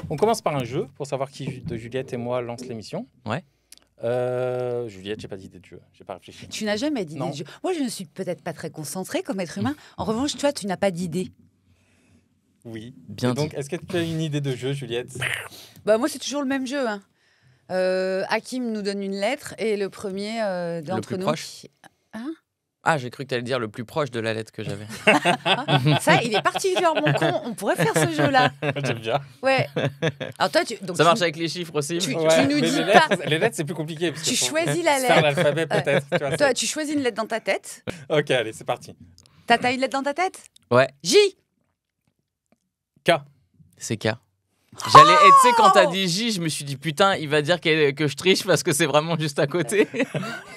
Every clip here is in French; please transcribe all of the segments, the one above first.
On commence par un jeu pour savoir qui de Juliette et moi lance l'émission. Ouais. Juliette, j'ai pas d'idée de jeu, j'ai pas réfléchi. Tu n'as jamais d'idée Non. de jeu. Moi, je ne suis peut-être pas très concentrée comme être humain. En revanche, toi, tu n'as pas d'idée. Oui. Bien Et donc, dit. est-ce que tu as une idée de jeu, Juliette? Bah, moi, c'est toujours le même jeu. Hein. Hakim nous donne une lettre et le premier d'entre plus nous. proche. Ah, j'ai cru que tu allais dire le plus proche de la lettre que j'avais. Ça, il est parti faire mon con. On pourrait faire ce jeu-là. J'aime bien. Ouais. Alors toi, donc Ça marche avec les chiffres aussi. Tu- mais- nous mais dis les pas. lettres, les lettres, c'est plus compliqué. Parce Tu qu'il faut choisis la faire lettre. l'alphabet, peut-être. Tu vois, Toi, tu choisis une lettre dans ta tête. Ok, allez, c'est parti. T'as une lettre dans ta tête? Ouais, J. K. c'est K. J'allais, et tu sais, quand t'as dit J, je me suis dit putain, il va dire que je triche parce que c'est vraiment juste à côté.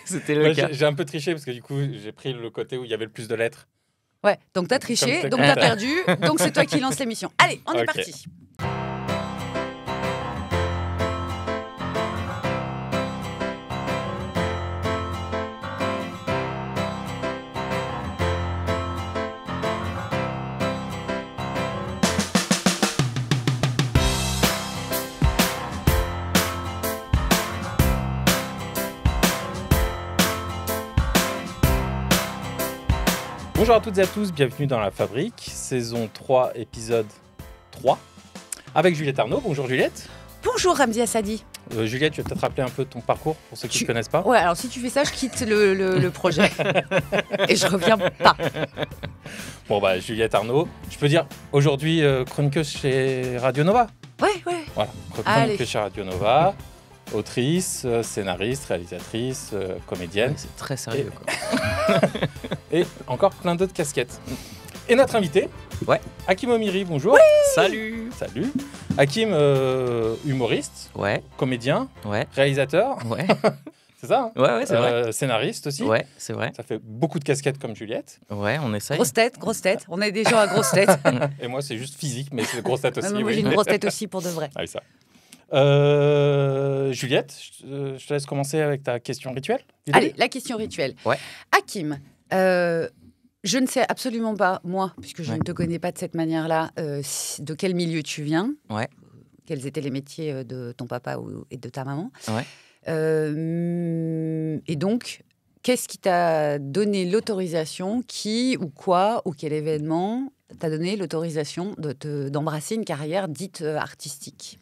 C'était le Ouais, cas. j'ai un peu triché parce que du coup, j'ai pris le côté où il y avait le plus de lettres. Ouais. Donc t'as triché, Comme donc t'as perdu. Donc c'est toi qui lance l'émission. Allez, on est Ok. parti. Bonjour à toutes et à tous, bienvenue dans La Fabrique, saison 3, épisode 3, avec Juliette Arnaud. Bonjour Juliette. Bonjour Ramzi Assadi. Juliette, tu vas peut-être rappeler un peu ton parcours pour ceux qui ne Tu- te connaissent pas. Ouais, alors si tu fais ça, je quitte le projet. Et je reviens pas. Bon bah Juliette Arnaud, je peux dire aujourd'hui chroniqueuse chez Radio Nova. Ouais. Voilà, Allez. chroniqueuse chez Radio Nova, autrice, scénariste, réalisatrice, comédienne Ouais, c'est très sérieux, quoi. et encore plein d'autres casquettes. Et notre invité, Ouais. Hakim Omiri, bonjour. Salut. Salut. Hakim, humoriste, Ouais, comédien, ouais, réalisateur, ouais. c'est ça hein Ouais, c'est vrai. Scénariste aussi. Ouais, c'est vrai. Ça fait beaucoup de casquettes comme Juliette. Ouais, on essaye. Grosse tête. On est des gens à grosse tête. Et moi, c'est juste physique, mais c'est grosse tête aussi. Moi, oui. j'ai une grosse tête aussi pour de vrai. Ah oui, ça. Juliette, je te laisse commencer avec ta question rituelle. du Allez, début. la question rituelle. Ouais. Hakim, je ne sais absolument pas, moi, puisque je Ouais. ne te connais pas de cette manière-là, de quel milieu tu viens. Ouais. Quels étaient les métiers de ton papa et de ta maman. Ouais. Et donc, qu'est-ce qui t'a donné l'autorisation, qui ou quoi ou quel événement t'a donné l'autorisation d'embrasser une carrière dite artistique?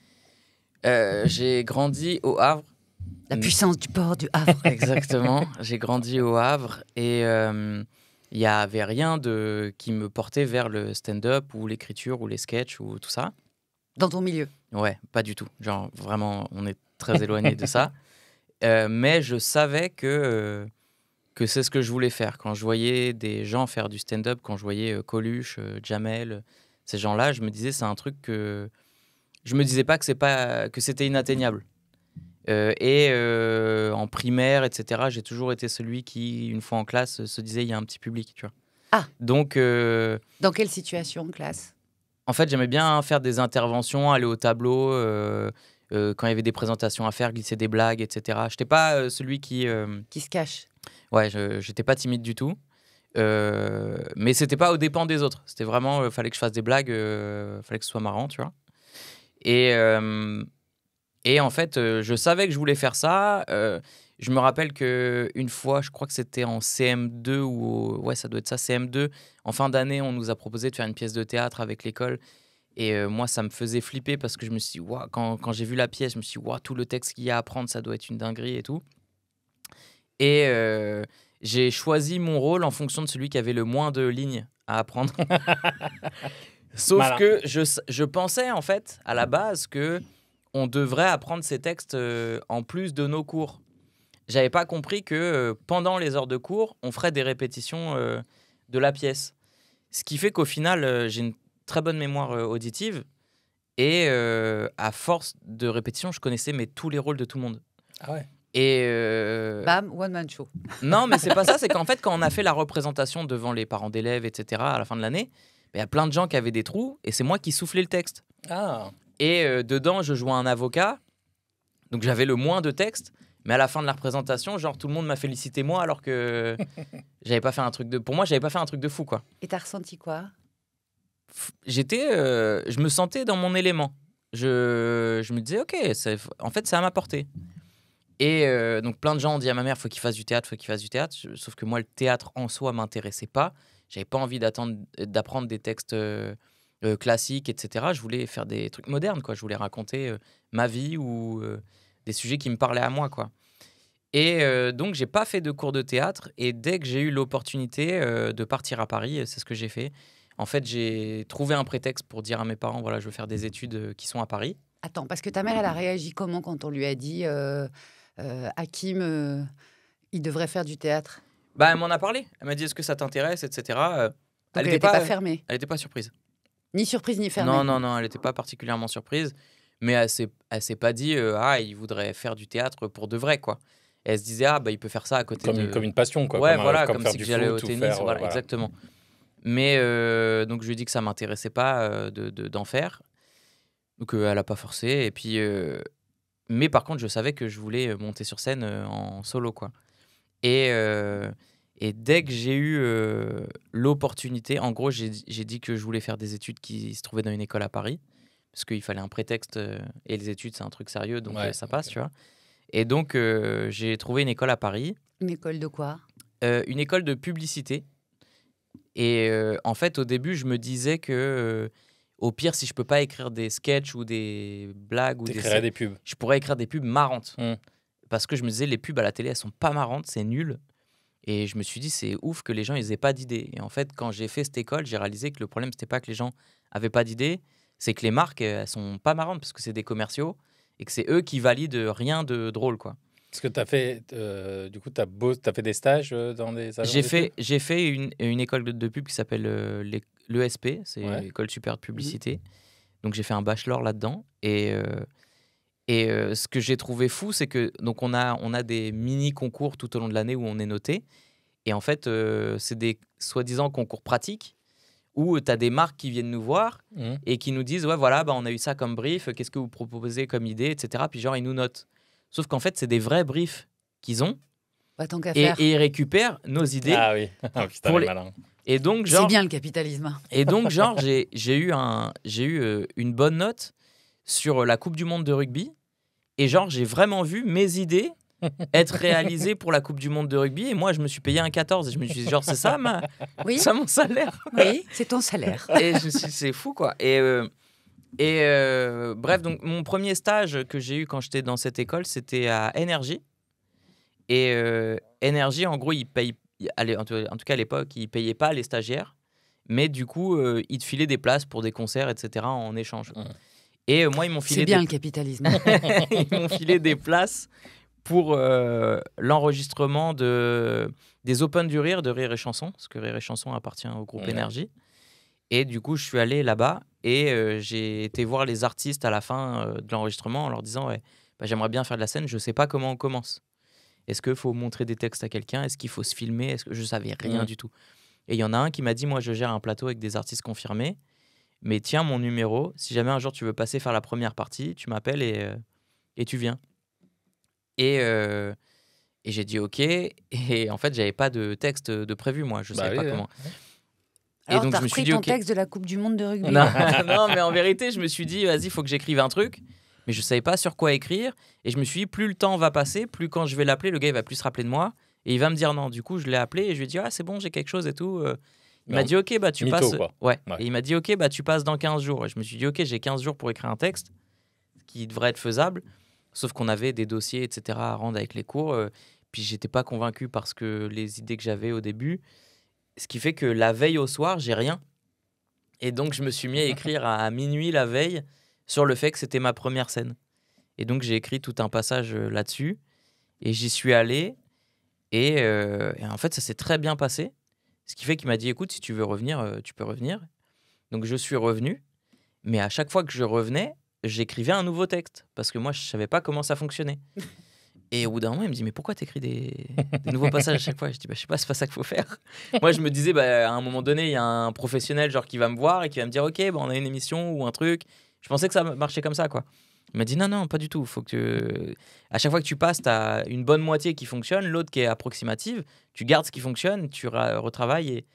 J'ai grandi au Havre. La puissance du port du Havre. Exactement. J'ai grandi au Havre et il n'y avait rien qui me portait vers le stand-up ou l'écriture ou les sketchs ou tout ça. Dans ton milieu. Ouais, pas du tout. Genre, vraiment, on est très éloigné de ça. Mais je savais que c'est ce que je voulais faire. Quand je voyais des gens faire du stand-up, quand je voyais Coluche, Jamel, ces gens-là, je me disais, c'est un truc que... Je me disais pas que c'était inatteignable. En primaire, etc., j'ai toujours été celui qui, une fois en classe, se disait, il y a un petit public, tu vois. Ah. Donc... Dans quelle situation, classe? En fait, j'aimais bien faire des interventions, aller au tableau, quand il y avait des présentations à faire, glisser des blagues, etc. Je n'étais pas celui qui... Qui se cache. Ouais, je n'étais pas timide du tout. Mais ce n'était pas aux dépens des autres. C'était vraiment, fallait que je fasse des blagues, fallait que ce soit marrant, tu vois. Et en fait, je savais que je voulais faire ça. Je me rappelle qu'une fois, je crois que c'était en CM2 ouais, ça doit être ça, CM2. En fin d'année, on nous a proposé de faire une pièce de théâtre avec l'école. Et moi, ça me faisait flipper parce que je me suis dit, wow, quand j'ai vu la pièce, je me suis dit, wow, tout le texte qu'il y a à apprendre, ça doit être une dinguerie et tout. Et j'ai choisi mon rôle en fonction de celui qui avait le moins de lignes à apprendre. Sauf Malin. que je pensais, en fait, à la base, que on devrait apprendre ces textes en plus de nos cours. J'avais pas compris que pendant les heures de cours, on ferait des répétitions de la pièce. Ce qui fait qu'au final, j'ai une très bonne mémoire auditive. Et à force de répétition, je connaissais tous les rôles de tout le monde. Ah ouais. Et Bam, one man show. non, mais c'est pas ça. C'est qu'en fait, quand on a fait la représentation devant les parents d'élèves, etc., à la fin de l'année, il y a plein de gens qui avaient des trous. Et c'est moi qui soufflais le texte. Ah. Et dedans, je jouais un avocat. Donc j'avais le moins de texte. Mais à la fin de la représentation, genre tout le monde m'a félicité moi alors que j'avais pas fait un truc de... Pour moi, j'avais pas fait un truc de fou, quoi. Et t'as ressenti quoi? Je me sentais dans mon élément. je me disais, ok, en fait, c'est à ma portée. Et donc, plein de gens ont dit à ma mère, faut qu'il fasse du théâtre, faut qu'il fasse du théâtre. Sauf que moi, le théâtre en soi m'intéressait pas. J'avais pas envie d'apprendre des textes classiques, etc. Je voulais faire des trucs modernes, quoi. Je voulais raconter ma vie ou des sujets qui me parlaient à moi, quoi. Et donc, j'ai pas fait de cours de théâtre. Et dès que j'ai eu l'opportunité de partir à Paris, c'est ce que j'ai fait. En fait, j'ai trouvé un prétexte pour dire à mes parents, voilà, je veux faire des études qui sont à Paris. Attends, parce que ta mère, elle a réagi comment quand on lui a dit Hakim, il devrait faire du théâtre? Bah, elle m'en a parlé. Elle m'a dit, est-ce que ça t'intéresse, etc. Donc, elle était n'était pas fermée. Elle n'était pas surprise. Ni surprise, ni fermée. Non, elle n'était pas particulièrement surprise. Mais elle s'est pas dit, il voudrait faire du théâtre pour de vrai, quoi. Et elle se disait, il peut faire ça à côté comme une passion, quoi. Ouais, comme faire si du j'allais au foot ou tennis, faire... voilà, exactement. Mais donc, je lui ai dit que ça m'intéressait pas d'en faire. Donc, elle a pas forcé. Et puis, mais par contre, je savais que je voulais monter sur scène en solo, quoi. Et dès que j'ai eu l'opportunité, en gros, j'ai dit que je voulais faire des études qui se trouvaient dans une école à Paris, parce qu'il fallait un prétexte, et les études, c'est un truc sérieux, donc ça passe, tu vois. Et donc, j'ai trouvé une école à Paris. Une école de quoi? Une école de publicité. Et en fait, au début, je me disais que, au pire, si je peux pas écrire des sketchs ou des blagues, des pubs. je pourrais écrire des pubs marrantes. Mm. Parce que je me disais, les pubs à la télé, elles sont pas marrantes, c'est nul. Et je me suis dit, c'est ouf que les gens, ils aient pas d'idées. Et en fait, quand j'ai fait cette école, j'ai réalisé que le problème, c'était pas que les gens avaient pas d'idées, c'est que les marques, elles sont pas marrantes parce que c'est des commerciaux et que c'est eux qui valident rien de drôle, quoi. Est-ce que tu as fait, du coup, t'as fait des stages dans des agences de pub? J'ai fait une école de pub qui s'appelle l'ESP, c'est l'École supérieure de publicité. Donc j'ai fait un bachelor là-dedans. Et ce que j'ai trouvé fou, c'est que donc on a des mini-concours tout au long de l'année où on est noté. Et en fait, c'est des soi-disant concours pratiques où tu as des marques qui viennent nous voir et qui nous disent, ouais, voilà, on a eu ça comme brief, qu'est-ce que vous proposez comme idée, etc. Puis genre, ils nous notent. Sauf qu'en fait, c'est des vrais briefs qu'ils ont. Tant qu'à faire. Et ils récupèrent nos idées. Ah oui, putain, les malins. Et donc, genre, c'est bien le capitalisme. Et donc, genre, j'ai eu une bonne note sur la Coupe du Monde de rugby. Et genre, j'ai vraiment vu mes idées être réalisées pour la Coupe du Monde de rugby. Et moi, je me suis payé un 14. Et je me suis dit, genre, c'est ça, ça mon salaire. Oui, c'est ton salaire. Et je me suis dit, c'est fou, quoi. Et bref, donc, mon premier stage que j'ai eu quand j'étais dans cette école, c'était à Énergie. Et Énergie, en gros, ils payent. En tout cas, à l'époque, ils ne payaient pas les stagiaires. Mais du coup, ils te filaient des places pour des concerts, etc. en échange. Et moi, ils m'ont filé. C'est bien le capitalisme. Ils m'ont filé des places pour l'enregistrement des Open du Rire de Rire et Chanson, parce que Rire et Chanson appartient au groupe Énergie. Et du coup, je suis allé là-bas et j'ai été voir les artistes à la fin de l'enregistrement en leur disant j'aimerais bien faire de la scène, je ne sais pas comment on commence. Est-ce qu'il faut montrer des textes à quelqu'un? Est-ce qu'il faut se filmer? Est-ce que je ne savais rien du tout? Et il y en a un qui m'a dit, moi, je gère un plateau avec des artistes confirmés. Mais tiens mon numéro, si jamais un jour tu veux passer faire la première partie, tu m'appelles et tu viens. Et j'ai dit ok. Et en fait, j'avais pas de texte de prévu, moi. Je savais pas comment. Alors, et donc, je me suis dit, ton texte de la Coupe du Monde de rugby. Non, mais en vérité, je me suis dit, vas-y, il faut que j'écrive un truc. Mais je savais pas sur quoi écrire. Et je me suis dit, plus le temps va passer, plus quand je vais l'appeler, le gars, il va plus se rappeler de moi. Et il va me dire non. Du coup, je l'ai appelé et je lui ai dit, c'est bon, j'ai quelque chose et tout. Il m'a dit, ok, tu passes. Ouais. Et il m'a dit, ok, tu passes dans 15 jours. Et je me suis dit, ok, j'ai 15 jours pour écrire un texte qui devrait être faisable. Sauf qu'on avait des dossiers, etc. à rendre avec les cours. Puis j'étais pas convaincu parce que les idées que j'avais au début. Ce qui fait que la veille au soir, j'ai rien. Et donc, je me suis mis à écrire à minuit la veille sur le fait que c'était ma première scène. Et donc, j'ai écrit tout un passage là-dessus. Et j'y suis allé. Et en fait, ça s'est très bien passé. Ce qui fait qu'il m'a dit, écoute, si tu veux revenir, tu peux revenir. Donc, je suis revenu. Mais à chaque fois que je revenais, j'écrivais un nouveau texte. Parce que moi, je ne savais pas comment ça fonctionnait. Et au bout d'un moment, il me dit, mais pourquoi t'écris des nouveaux passages à chaque fois? Je dis, je sais pas, c'est pas ça qu'il faut faire. Moi, je me disais, à un moment donné, il y a un professionnel genre qui va me voir et qui va me dire, ok, on a une émission ou un truc. Je pensais que ça marchait comme ça, quoi. Il m'a dit, non, pas du tout. Faut que à chaque fois que tu passes, tu as une bonne moitié qui fonctionne, l'autre qui est approximative. Tu gardes ce qui fonctionne, tu retravailles. Et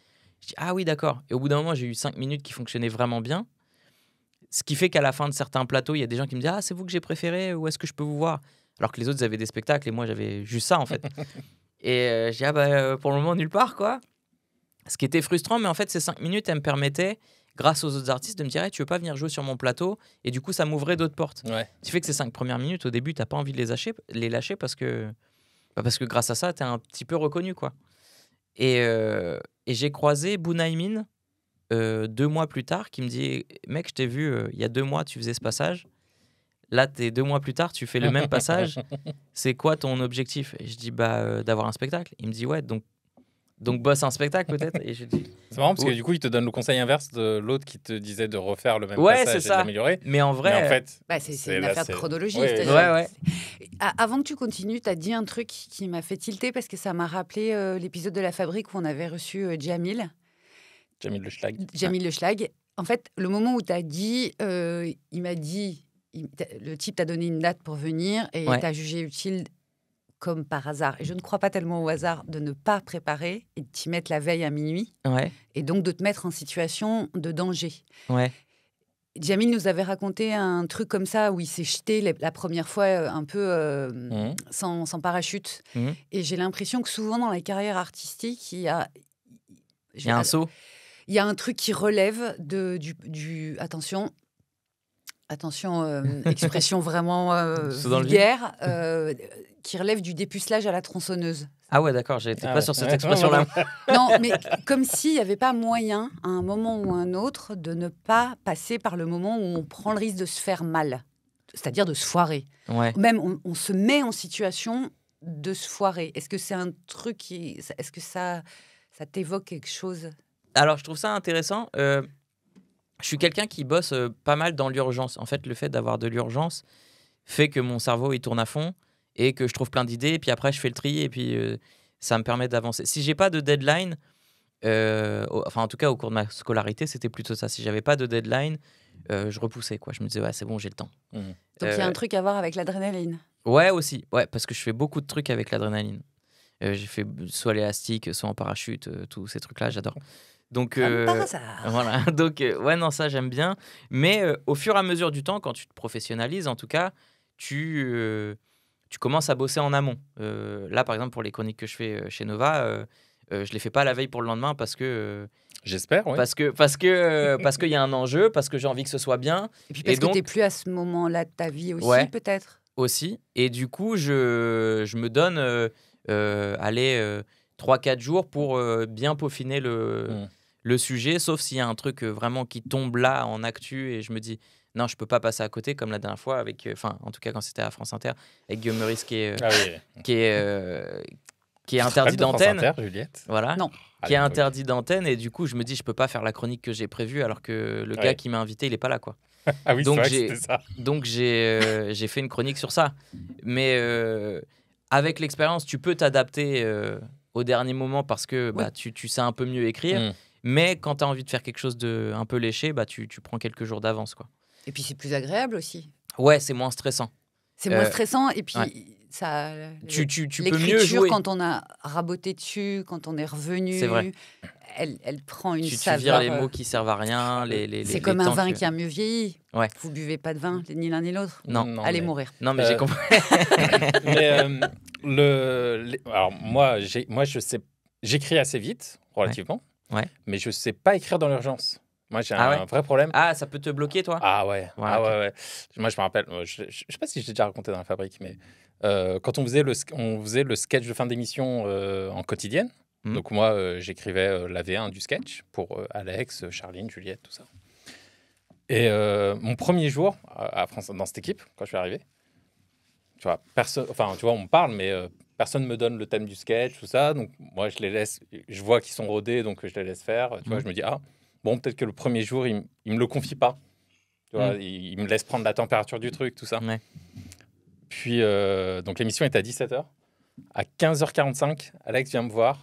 je dis, ah oui, d'accord. Et au bout d'un moment, j'ai eu 5 minutes qui fonctionnaient vraiment bien. Ce qui fait qu'à la fin de certains plateaux, il y a des gens qui me disent « Ah, c'est vous que j'ai préféré, où est-ce que je peux vous voir ?» Alors que les autres, ils avaient des spectacles et moi, j'avais juste ça, en fait. Et j'ai dit « Ah, bah, pour le moment, nulle part, quoi. » Ce qui était frustrant, mais en fait, ces 5 minutes, elles me permettaient, grâce aux autres artistes, de me dire hey, « Tu veux pas venir jouer sur mon plateau ?» Et du coup, ça m'ouvrait d'autres portes. Ouais. Ce qui fait que ces 5 premières minutes, au début, t'as pas envie de les lâcher parce que grâce à ça, t'es un petit peu reconnu, quoi. Et j'ai croisé Bunaimin 2 mois plus tard qui me dit mec, je t'ai vu il y a 2 mois, tu faisais ce passage. Là, 2 mois plus tard, tu fais le même passage. C'est quoi ton objectif? Et je dis d'avoir un spectacle. Il me dit ouais, donc bosse un spectacle peut-être. Et je dis C'est marrant parce que du coup, il te donne le conseil inverse de l'autre qui te disait de refaire le même ouais, passage c'est et ça. d'améliorer. Mais en vrai, Mais en fait, c'est une affaire de chronologie. Ouais, ouais. Avant que tu continues, tu as dit un truc qui m'a fait tilter parce que ça m'a rappelé l'épisode de La Fabrique où on avait reçu Jamil. Jamil Le Schlag. Jamil Le Schlag. En fait, le moment où tu as dit, il m'a dit, le type t'a donné une date pour venir et Ouais. tu as jugé utile, comme par hasard, et je ne crois pas tellement au hasard, de ne pas préparer et de t'y mettre la veille à minuit ouais, et donc de te mettre en situation de danger. ouais, Jamil nous avait raconté un truc comme ça où il s'est jeté la première fois un peu sans parachute. Mhm. Et j'ai l'impression que souvent dans la carrière artistique, il y a un saut. il y a un truc qui relève du attention, expression vraiment Saut dans le vulgaire, qui relève du dépucelage à la tronçonneuse. Ah ouais, d'accord, j'étais pas ouais. sur cette Ouais. expression-là. Non, mais comme s'il n'y avait pas moyen, à un moment ou un autre, de ne pas passer par le moment où on prend le risque de se faire mal, c'est-à-dire de se foirer. Ouais. Même, on se met en situation de se foirer. Est-ce que c'est un truc qui... Est-ce que ça t'évoque quelque chose? Alors, je trouve ça intéressant. Je suis quelqu'un qui bosse pas mal dans l'urgence. En fait, le fait d'avoir de l'urgence fait que mon cerveau, il tourne à fond et que je trouve plein d'idées. Et puis après, je fais le tri et puis ça me permet d'avancer. Si j'ai pas de deadline, enfin, en tout cas, au cours de ma scolarité, c'était plutôt ça. Si j'avais pas de deadline, je repoussais, quoi. Je me disais, ouais, c'est bon, j'ai le temps. Mhm. Donc, il y a un truc à voir avec l'adrénaline. Ouais, aussi. Ouais, parce que je fais beaucoup de trucs avec l'adrénaline. J'ai fait soit l'élastique, soit en parachute, tous ces trucs-là, j'adore. Donc, Comme par hasard. voilà. Donc, ouais, non, ça, j'aime bien. Mais au fur et à mesure du temps, quand tu te professionnalises, en tout cas, tu commences à bosser en amont. Là, par exemple, pour les chroniques que je fais chez Nova, je les fais pas la veille pour le lendemain parce que J'espère, oui. parce qu'il y a un enjeu, parce que j'ai envie que ce soit bien Et puis parce Et que donc- tu n'es plus à ce moment-là de ta vie aussi, Ouais. peut-être. aussi. Et du coup, je me donne 3-4 jours pour bien peaufiner le sujet, sauf s'il y a un truc vraiment qui tombe là en actu et je me dis non, je peux pas passer à côté, comme la dernière fois avec, en tout cas quand c'était à France Inter, avec Guillaume Meurice qui est interdit de France d'antenne. Inter, Juliette. Voilà. Non. Qui est Ah, interdit d'antenne et du coup je me dis je peux pas faire la chronique que j'ai prévue alors que le gars Ouais. qui m'a invité il est pas là, quoi. Ah oui, c'est Donc, vrai que j'ai- c'était ça. Donc j'ai fait une chronique sur ça. Mais avec l'expérience, tu peux t'adapter au dernier moment parce que Oui. tu sais un peu mieux écrire. Mm. Mais quand tu as envie de faire quelque chose de un peu léché, tu prends quelques jours d'avance, quoi. Et puis c'est plus agréable aussi. Ouais, c'est moins stressant. C'est moins stressant et puis ouais. ça. Tu peux mieux L'écriture, jouer. quand on a raboté dessus, quand on est revenu, C'est vrai. elle prend une Tu saveur. vires les mots qui servent à rien. C'est comme un temps vin que- qui a mieux vieilli. Ouais. Vous buvez pas de vin, ni l'un ni l'autre. Non. Allez mais- mourir. Non, mais Euh, j'ai compris. Mais alors moi, j'écris assez vite, relativement. Ouais. Mais je sais pas écrire dans l'urgence. Moi, j'ai Ah un ouais vrai problème. Ah, ça peut te bloquer, toi? Ah ouais. Ouais, Ah ok. ouais. Moi, je me rappelle. Je sais pas si j'ai déjà raconté dans la fabrique, mais quand on faisait le sketch de fin d'émission en quotidienne. Mhm. Donc moi, j'écrivais la V1 du sketch pour Alex, Charline, Juliette, tout ça. Et mon premier jour à France, dans cette équipe, quand je suis arrivé, tu vois, on me parle, mais personne me donne le thème du sketch, tout ça. Donc moi, je les laisse. Je vois qu'ils sont rodés, donc je les laisse faire. Tu vois, je me dis bon, peut-être que le premier jour, il me le confie pas. Tu vois, il me laisse prendre la température du truc, tout ça. Ouais. Puis donc l'émission est à 17h. À 15h45, Alex vient me voir.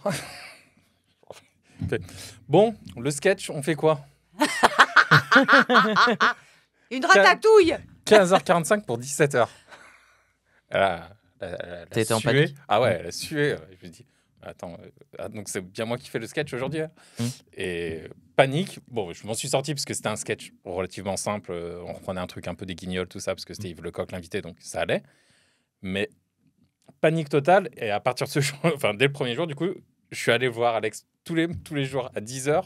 Il fait, bon, le sketch, on fait quoi? Une ratatouille. 15h45 pour 17h. T'étais en panique? Ah ouais, elle a sué. Je me dis, attends, donc c'est bien moi qui fais le sketch aujourd'hui. Hein. Mm. Et panique. Bon, je m'en suis sorti parce que c'était un sketch relativement simple. On reprenait un truc un peu des Guignols, tout ça, parce que c'était Yves Lecoq l'invité, donc ça allait. Mais panique totale. Et à partir de ce jour, enfin, dès le premier jour, du coup, je suis allé voir Alex tous les jours à 10h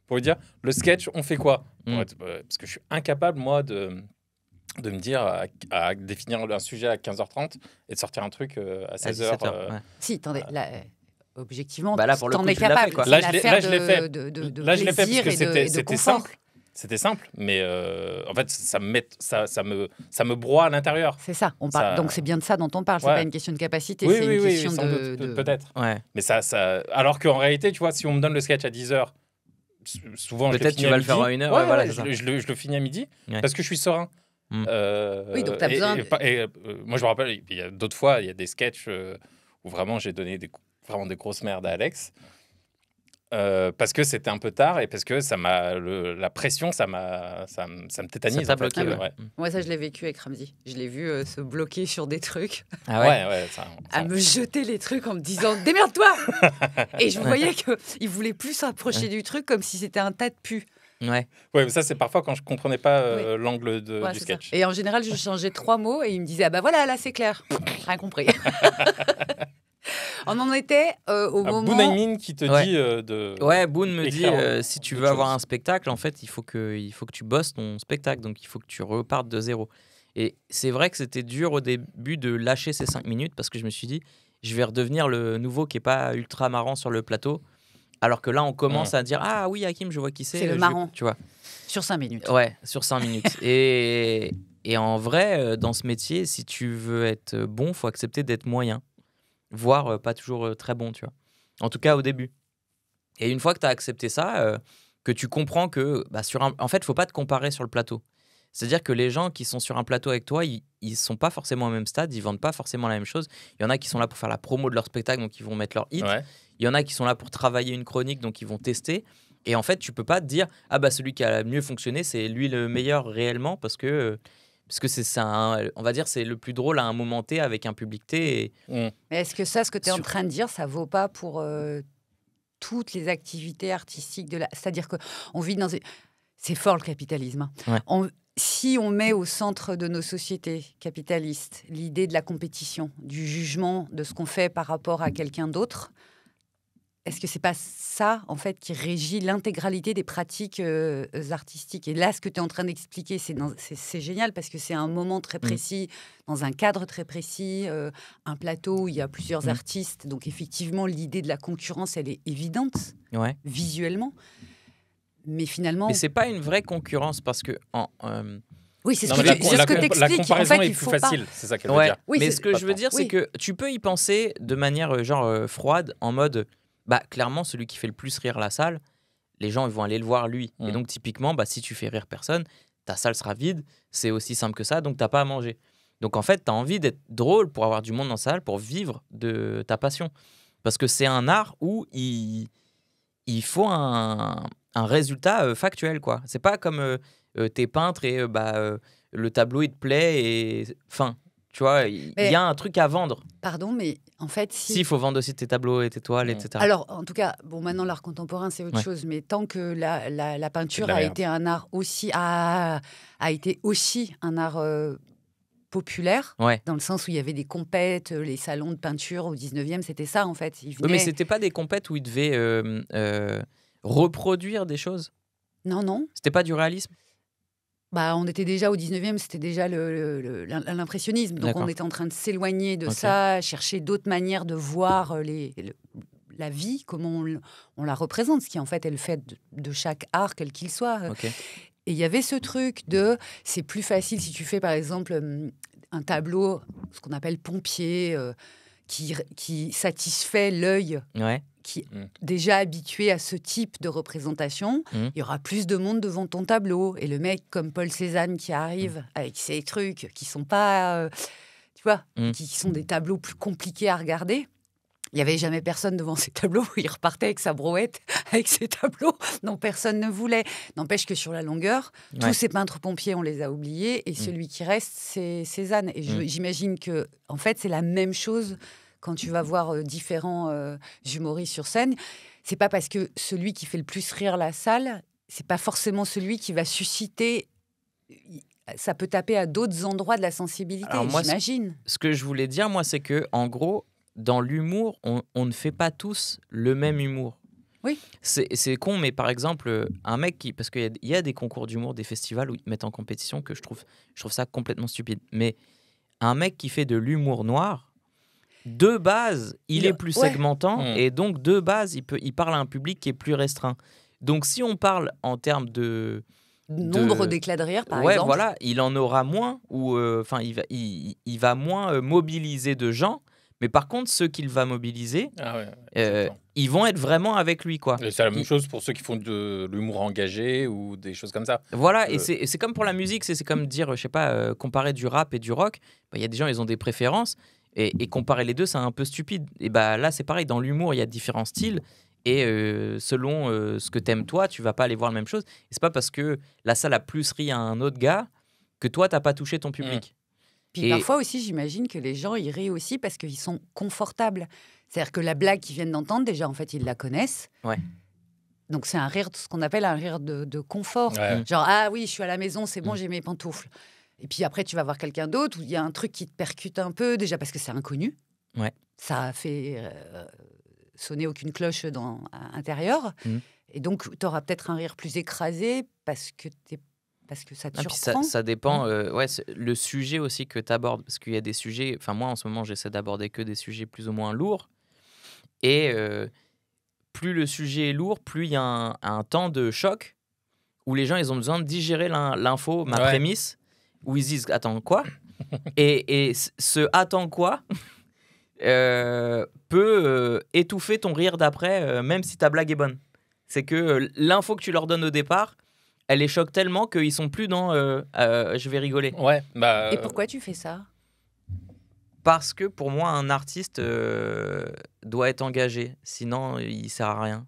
pour lui dire le sketch, on fait quoi parce que je suis incapable, moi, de me dire à définir un sujet à 15h30 et de sortir un truc à 16h. 17h, ouais. Si, attendez, là, objectivement, Bah là, pour le t'en coup, es tu l'as capable. fait, quoi. C'est Là, une je l'ai affaire fait. de Là, je l'ai fait parce plaisir que et de c'était confort. simple. C'était simple, mais en fait, ça me broie à l'intérieur. C'est ça, on parle. Ça- Donc c'est bien de ça dont on parle. C'est Ouais. pas une question de capacité, Oui, c'est oui, une oui, question sans doute, de... peut-être. Ouais. Mais alors qu'en réalité, tu vois, si on me donne le sketch à 10h, souvent, je le Peut-être finis tu vas à le faire midi. en 1 heure. Ouais, Ouais, voilà, ouais, c'est ça. je le finis à midi Ouais. parce que je suis serein. Mm. Oui, donc t'as besoin Moi, je me rappelle, il y a d'autres fois, il y a des sketchs où vraiment j'ai donné vraiment des grosses merdes à Alex. Parce que c'était un peu tard et parce que la pression, ça me tétanise. Ça t'a en fait. bloqué, ouais. Ouais. Moi, ça, je l'ai vécu avec Ramzi. Je l'ai vu se bloquer sur des trucs, Ah ouais. Ouais, à me jeter les trucs en me disant « Démerde-toi !» Et je voyais qu'il voulait plus s'approcher du truc comme si c'était un tas de pus. Ouais. Ouais, mais ça, c'est parfois quand je comprenais pas l'angle Ouais, du c'est ça. sketch. Et en général, je changeais 3 mots et il me disait « Ah bah voilà, là, c'est clair. » Rien compris. On en était au moment... Bounaïmin qui te Ouais. dit de. Ouais, Boone me dit écrire si tu d'autres veux avoir choses. un spectacle, en fait, il faut que tu bosses ton spectacle. Donc, il faut que tu repartes de zéro. Et c'est vrai que c'était dur au début de lâcher ces 5 minutes parce que je me suis dit, je vais redevenir le nouveau qui est pas ultra marrant sur le plateau. Alors que là, on commence à dire, ah oui, Hakim, je vois qui c'est. C'est le je- marrant. Tu vois. Sur 5 minutes. Ouais, sur 5 minutes. Et en vrai, dans ce métier, si tu veux être bon, faut accepter d'être moyen. Voire pas toujours très bon, tu vois. En tout cas, au début. Et une fois que tu as accepté ça, que tu comprends que en fait, faut pas te comparer sur le plateau. C'est-à-dire que les gens qui sont sur un plateau avec toi, ils sont pas forcément au même stade, ils vendent pas forcément la même chose. Il y en a qui sont là pour faire la promo de leur spectacle, donc ils vont mettre leur hit. Ouais. Il y en a qui sont là pour travailler une chronique, donc ils vont tester. Et en fait, tu peux pas te dire ah bah celui qui a le mieux fonctionné, c'est lui le meilleur réellement parce que c'est ça, on va dire c'est le plus drôle à un moment T avec un public T. Et... Mais est-ce que ça, ce que tu es en Sur- train de dire, ça vaut pas pour toutes les activités artistiques de la... C'est-à-dire qu'on vit dans... C'est fort le capitalisme. Hein. Ouais. Si on met au centre de nos sociétés capitalistes l'idée de la compétition, du jugement de ce qu'on fait par rapport à quelqu'un d'autre, est-ce que c'est pas ça, en fait, qui régit l'intégralité des pratiques artistiques? Et là, ce que tu es en train d'expliquer, c'est génial parce que c'est un moment très précis, dans un cadre très précis, un plateau où il y a plusieurs artistes. Donc, effectivement, l'idée de la concurrence, elle est évidente, Ouais. visuellement. Mais finalement... Mais c'est pas une vraie concurrence parce que Oui, c'est ce Non, que mais tu c'est ce que la t'expliques. En comparaison fait, est il plus faut pas... facile, c'est ça qu'elle veut ouais. dire. Oui, mais c'est- ce que je veux dire, c'est Oui. que tu peux y penser de manière froide, en mode clairement celui qui fait le plus rire la salle, les gens ils vont aller le voir lui. Et donc typiquement, si tu fais rire personne, ta salle sera vide. C'est aussi simple que ça. Donc t'as pas à manger. Donc en fait, t'as envie d'être drôle pour avoir du monde dans la salle, pour vivre de ta passion. Parce que c'est un art où il faut un résultat factuel, quoi. C'est pas comme t'es peintre et le tableau il te plaît et fin. Tu vois, il y a un truc à vendre. Pardon, mais en fait, Si, il faut vendre aussi tes tableaux et tes toiles, etc. Alors, en tout cas, bon, maintenant l'art contemporain c'est autre chose, mais tant que la peinture a été un art aussi a été aussi un art populaire, dans le sens où il y avait des compètes, les salons de peinture au 19e, c'était ça en fait. Oui, mais c'était pas des compètes où ils devaient reproduire des choses. Non. C'était pas du réalisme. On était déjà au 19e, c'était déjà l'impressionnisme. Donc, on était en train de s'éloigner de ça, chercher d'autres manières de voir la vie, comment on la représente, ce qui en fait est le fait de chaque art, quel qu'il soit. Et il y avait ce truc de, c'est plus facile si tu fais par exemple un tableau, ce qu'on appelle pompier, qui satisfait l'œil. Qui est déjà habitué à ce type de représentation, il y aura plus de monde devant ton tableau. Et le mec comme Paul Cézanne qui arrive avec ses trucs qui sont pas, tu vois, qui sont des tableaux plus compliqués à regarder. Il n'y avait jamais personne devant ces tableaux. Il repartait avec sa brouette, avec ses tableaux dont personne ne voulait. N'empêche que sur la longueur, tous ces peintres pompiers, on les a oubliés. Et celui qui reste, c'est Cézanne. Et j'imagine que, en fait, c'est la même chose quand tu vas voir différents humoristes sur scène, c'est pas parce que celui qui fait le plus rire la salle, c'est pas forcément celui qui va susciter. Ça peut taper à d'autres endroits de la sensibilité, j'imagine. Ce que je voulais dire, moi, c'est que, en gros, dans l'humour, on ne fait pas tous le même humour. Oui. C'est con, mais par exemple, un mec qui... Parce qu'il y a des concours d'humour, des festivals où ils te mettent en compétition que je trouve ça complètement stupide. Mais un mec qui fait de l'humour noir, de base, il est plus segmentant et donc de base, il parle à un public qui est plus restreint. Donc si on parle en termes de nombre d'éclats de rire, par exemple. Ouais, voilà, il en aura moins, ou il va moins mobiliser de gens. Mais par contre, ceux qu'il va mobiliser, ils vont être vraiment avec lui, quoi. Et c'est la même chose pour ceux qui font de l'humour engagé ou des choses comme ça. Voilà, et c'est comme pour la musique, c'est comme dire, je sais pas, comparer du rap et du rock. Il y a des gens, ils ont des préférences, et comparer les deux, c'est un peu stupide. Et là, c'est pareil, dans l'humour, il y a différents styles, et selon ce que t'aimes toi, tu vas pas aller voir la même chose. Et c'est pas parce que la salle a plus ri à un autre gars que toi, t'as pas touché ton public. Puis parfois aussi, j'imagine que les gens, ils rient aussi parce qu'ils sont confortables. C'est-à-dire que la blague qu'ils viennent d'entendre, déjà, en fait, ils la connaissent. Ouais. Donc, c'est un rire, ce qu'on appelle un rire de confort. Ouais. Genre, ah oui, je suis à la maison, c'est bon, j'ai mes pantoufles. Et puis après, tu vas voir quelqu'un d'autre où il y a un truc qui te percute un peu, déjà parce que c'est inconnu. Ouais. Ça a fait sonner aucune cloche à l'intérieur. Et donc, tu auras peut-être un rire plus écrasé parce que ça te surprend. Ça dépend, le sujet aussi que tu abordes. Parce qu'il y a des sujets... Enfin, moi, en ce moment, j'essaie d'aborder que des sujets plus ou moins lourds. Et plus le sujet est lourd, plus il y a un temps de choc où les gens, ils ont besoin de digérer l'info, ma prémisse, où ils disent « Attends, quoi ?» Et ce « Attends, quoi ?» peut étouffer ton rire d'après, même si ta blague est bonne. C'est que l'info que tu leur donnes au départ... elle les choque tellement qu'ils sont plus dans je vais rigoler. Ouais, Et pourquoi tu fais ça ? Parce que pour moi, un artiste doit être engagé, sinon il sert à rien.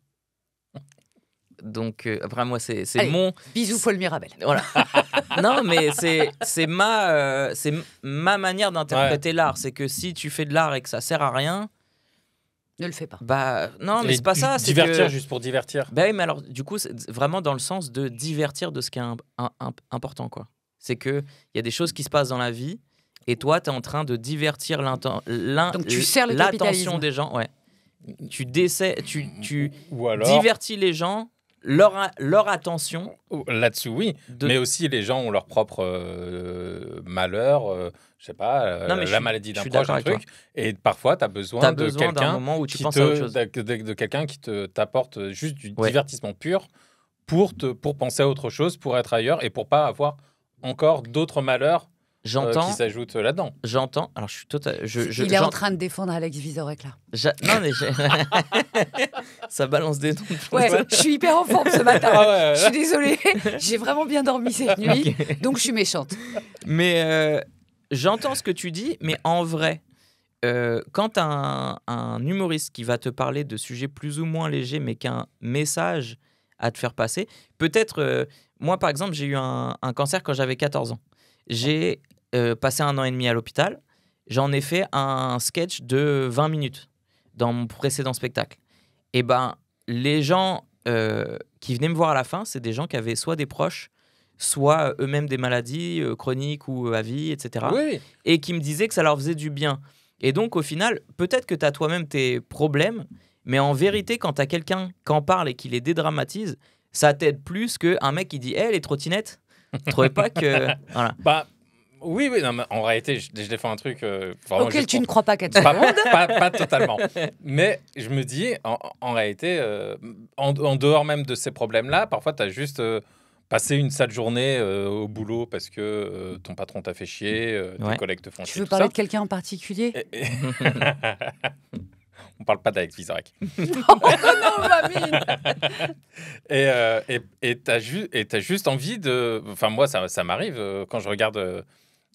Donc après moi c'est mon bisous Paul Mirabel. Voilà. Non mais c'est ma manière d'interpréter l'art, c'est que si tu fais de l'art et que ça sert à rien, ne le fais pas. Non, mais c'est pas ça. C'est divertir juste pour divertir. Oui, mais alors, du coup, c'est vraiment dans le sens de divertir de ce qui est important, quoi. C'est qu'il y a des choses qui se passent dans la vie et toi, tu es en train de divertir donc tu sers le l'attention des gens. Ouais. Tu divertis les gens, leur attention. Là-dessus, oui. Mais aussi, les gens ont leur propre malheur, je sais pas, la maladie d'un proche, un truc. Et parfois, tu as besoin de quelqu'un de quelqu'un qui t'apporte juste du divertissement pur pour penser à autre chose, pour être ailleurs et pour pas avoir encore d'autres malheurs qui s'ajoutent là-dedans. J'entends. Alors, je suis total. Il est en train de défendre Alex Vizorek, là. Non, mais ça balance des noms. Ouais, je suis hyper en forme ce matin. Je suis désolée. J'ai vraiment bien dormi cette nuit. Donc, je suis méchante. Mais j'entends ce que tu dis, mais en vrai, quand un humoriste qui va te parler de sujets plus ou moins légers, mais qu'un message à te faire passer, peut-être... moi, par exemple, j'ai eu un cancer quand j'avais 14 ans. J'ai passé 1 an et demi à l'hôpital. J'en ai fait un sketch de 20 minutes dans mon précédent spectacle. Et les gens qui venaient me voir à la fin, c'est des gens qui avaient soit des proches, soit eux-mêmes des maladies chroniques ou à vie, etc. Oui. Et qui me disaient que ça leur faisait du bien. Et donc, au final, peut-être que tu as toi-même tes problèmes, mais en vérité, quand tu as quelqu'un qui en parle et qui les dédramatise, ça t'aide plus qu'un mec qui dit « Hey, les trottinettes !» Tu trouvais pas que... Voilà. Oui, non, mais en réalité, je défends un truc... auquel tu ne crois pas 4 secondes. Pas totalement. Mais je me dis, en réalité, en dehors même de ces problèmes-là, parfois, tu as juste passé une sale journée au boulot parce que ton patron t'a fait chier, tes collègues te font chier. Tu veux parler de quelqu'un en particulier ? On parle pas d'Alex Vizorek. Non, mamie. Et t'as juste envie de... Enfin, moi, ça m'arrive quand je regarde...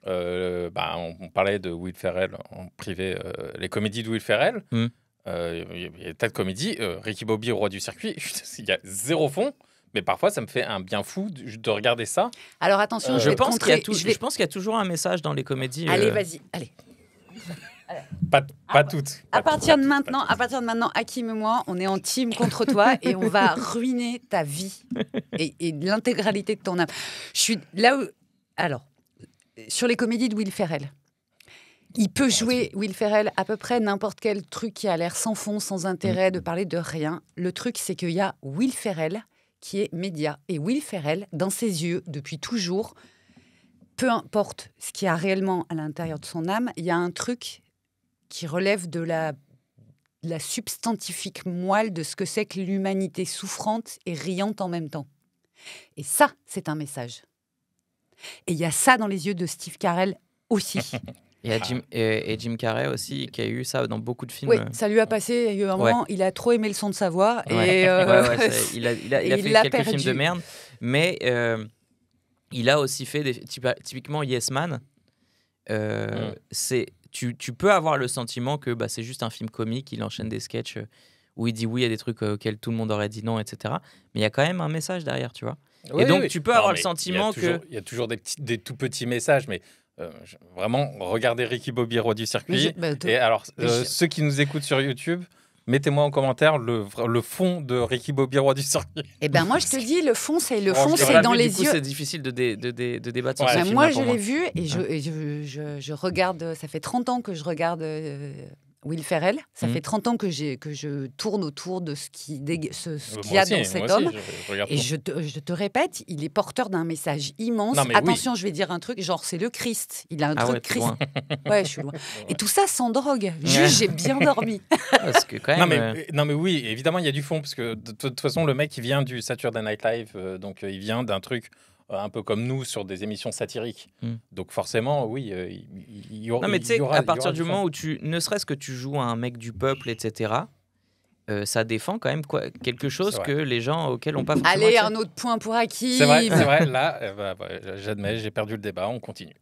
on parlait de Will Ferrell en privé, les comédies de Will Ferrell. Il y a des tas de comédies. Ricky Bobby, au roi du circuit, il y a zéro fond. Mais parfois, ça me fait un bien fou de regarder ça. Alors attention, je pense qu'il y a toujours un message dans les comédies. Allez, vas-y, allez. Pas toutes. À partir de maintenant, Hakim et moi, on est en team contre toi et on va ruiner ta vie et l'intégralité de ton âme. Je suis là où... Alors, sur les comédies de Will Ferrell, il peut jouer, Will Ferrell, à peu près n'importe quel truc qui a l'air sans fond, sans intérêt, de parler de rien. Le truc, c'est qu'il y a Will Ferrell qui est média. Et Will Ferrell, dans ses yeux, depuis toujours, peu importe ce qu'il y a réellement à l'intérieur de son âme, il y a un truc qui relève de la substantifique moelle de ce que c'est que l'humanité souffrante et riante en même temps. Et ça, c'est un message. Et il y a ça dans les yeux de Steve Carell aussi. Il y a Jim Carrey aussi, qui a eu ça dans beaucoup de films. Oui, ça lui a passé. Il y a eu un moment, il a trop aimé le son de sa voix. Ouais. Et il a fait quelques films de merde. Mais il a aussi fait typiquement Yes Man. Tu peux avoir le sentiment que c'est juste un film comique, il enchaîne des sketchs où il dit oui à des trucs auxquels tout le monde aurait dit non, etc. Mais il y a quand même un message derrière, tu vois. Oui, et donc, tu peux avoir le sentiment Il y a toujours des tout petits messages, mais vraiment, regardez Ricky Bobby, roi du circuit. Et alors, ceux qui nous écoutent sur YouTube, mettez-moi en commentaire le fond de Ricky Bobby, roi du circuit. Eh ben moi, je te dis, le fond, c'est dans les yeux. C'est difficile de débattre sur ce film. Moi, je l'ai vu et je regarde. Ça fait 30 ans que je regarde Will Ferrell. Ça fait 30 ans que je tourne autour de ce qu'il y a dans cet homme. Et je te répète, il est porteur d'un message immense. Attention, je vais dire un truc, genre c'est le Christ. Il a un truc Christ. Ouais, je suis loin. Et tout ça sans drogue. Juste, j'ai bien dormi. Parce que quand même, non mais oui, évidemment, il y a du fond. Parce que de toute façon, le mec, il vient du Saturday Night Live. Donc, il vient d'un truc... un peu comme nous sur des émissions satiriques. Donc forcément, oui, il y aura. Non, mais tu sais, à partir du moment où ne serait-ce que tu joues à un mec du peuple, etc., ça défend quand même quelque chose que les gens auxquels on pas forcément... Allez, un autre point pour Hakim. C'est vrai. Là, j'admets, j'ai perdu le débat, on continue.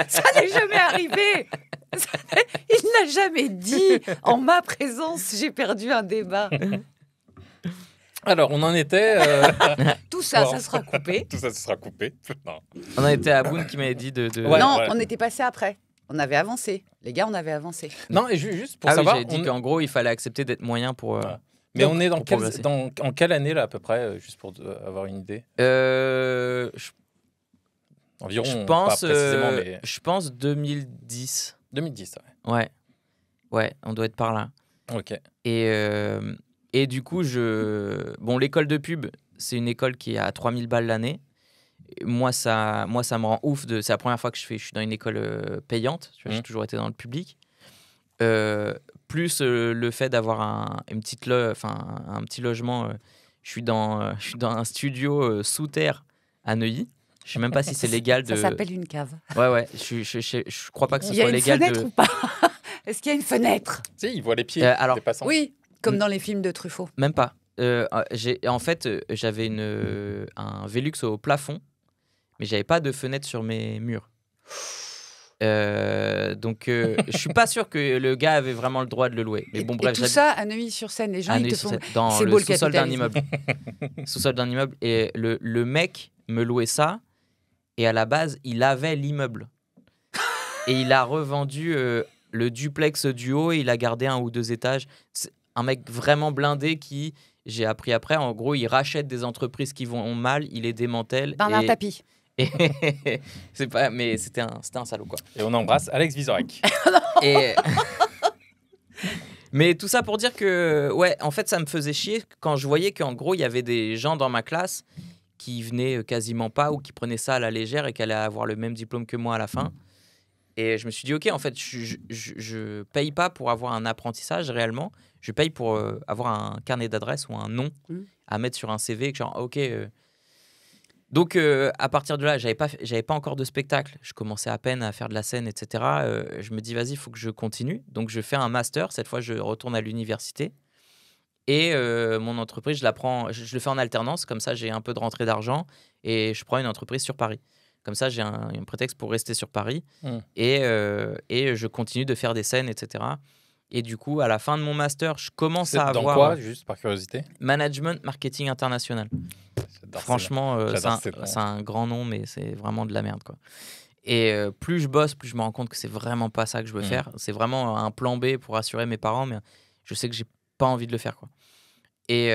Ça n'est jamais arrivé. Il n'a jamais dit, en ma présence, j'ai perdu un débat. Alors, on en était... Tout ça, ça sera coupé. Tout ça, ça sera coupé. Non. On en était à Boone qui m'avait dit de... On était passé après. On avait avancé. Les gars, on avait avancé. Non, et juste pour savoir... Oui, j'avais dit qu'en gros, il fallait accepter d'être moyen pour... Mais on est en quelle année, là, à peu près, juste pour avoir une idée Environ, je pense, pas précisément, mais... Je pense 2010. 2010, ouais. Ouais, on doit être par là. Ok. Et du coup, l'école de pub, c'est une école qui est à 3000 balles l'année. Moi, ça me rend ouf. C'est la première fois que je suis dans une école payante. Tu vois, j'ai toujours été dans le public. Plus le fait d'avoir un petit logement. Je suis dans un studio sous terre à Neuilly. Je sais même pas si c'est légal de... Ça s'appelle une cave. Ouais. Je crois pas que ce soit légal de... Il y a une fenêtre ou pas? Est-ce qu'il y a une fenêtre? Tu sais, il voit les pieds des passants. Oui. Comme dans les films de Truffaut. Même pas. En fait, j'avais un Velux au plafond, mais j'avais pas de fenêtre sur mes murs. Donc, je suis pas sûr que le gars avait vraiment le droit de le louer. Mais bon, bref. Et tout ça à Neuilly-sur-Seine, les gens ils te font. Dans le sous-sol d'un immeuble. Sous-sol d'un immeuble. Et le mec me louait ça. Et à la base, il avait l'immeuble. Et il a revendu le duplex du haut et il a gardé 1 ou 2 étages. C'est un mec vraiment blindé qui, j'ai appris après, en gros, il rachète des entreprises qui vont mal, il les démantèle. Bernard Tapie. Mais c'était un salaud, quoi. Et on embrasse Alex Vizorek. Mais tout ça pour dire que, en fait, ça me faisait chier quand je voyais qu'en gros, il y avait des gens dans ma classe qui venaient quasiment pas ou qui prenaient ça à la légère et qui allaient avoir le même diplôme que moi à la fin. Et je me suis dit, ok, en fait, je paye pas pour avoir un apprentissage réellement. Je paye pour avoir un carnet d'adresse ou un nom à mettre sur un CV. Genre, ok. Donc, à partir de là, j'avais pas encore de spectacle. Je commençais à peine à faire de la scène, etc. Je me dis, vas-y, il faut que je continue. Donc, je fais un master. Cette fois, je retourne à l'université. Et mon entreprise, je le fais en alternance. Comme ça, j'ai un peu de rentrée d'argent. Et je prends une entreprise sur Paris. Comme ça, j'ai un prétexte pour rester sur Paris. Et je continue de faire des scènes, etc. Et du coup, à la fin de mon master, je commence à avoir... Dans quoi, juste par curiosité? Management Marketing International. Franchement, c'est un grand nom, mais c'est vraiment de la merde, quoi. Et plus je bosse, plus je me rends compte que c'est vraiment pas ça que je veux faire. C'est vraiment un plan B pour rassurer mes parents, mais je sais que j'ai pas envie de le faire, quoi. Et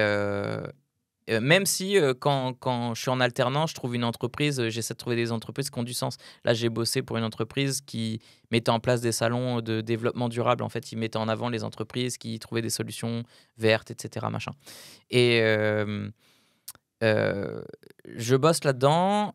même si quand je suis en alternance, je trouve une entreprise, j'essaie de trouver des entreprises qui ont du sens. Là, j'ai bossé pour une entreprise qui mettait en place des salons de développement durable. En fait, ils mettaient en avant les entreprises qui trouvaient des solutions vertes, etc. Machin. Et je bosse là-dedans.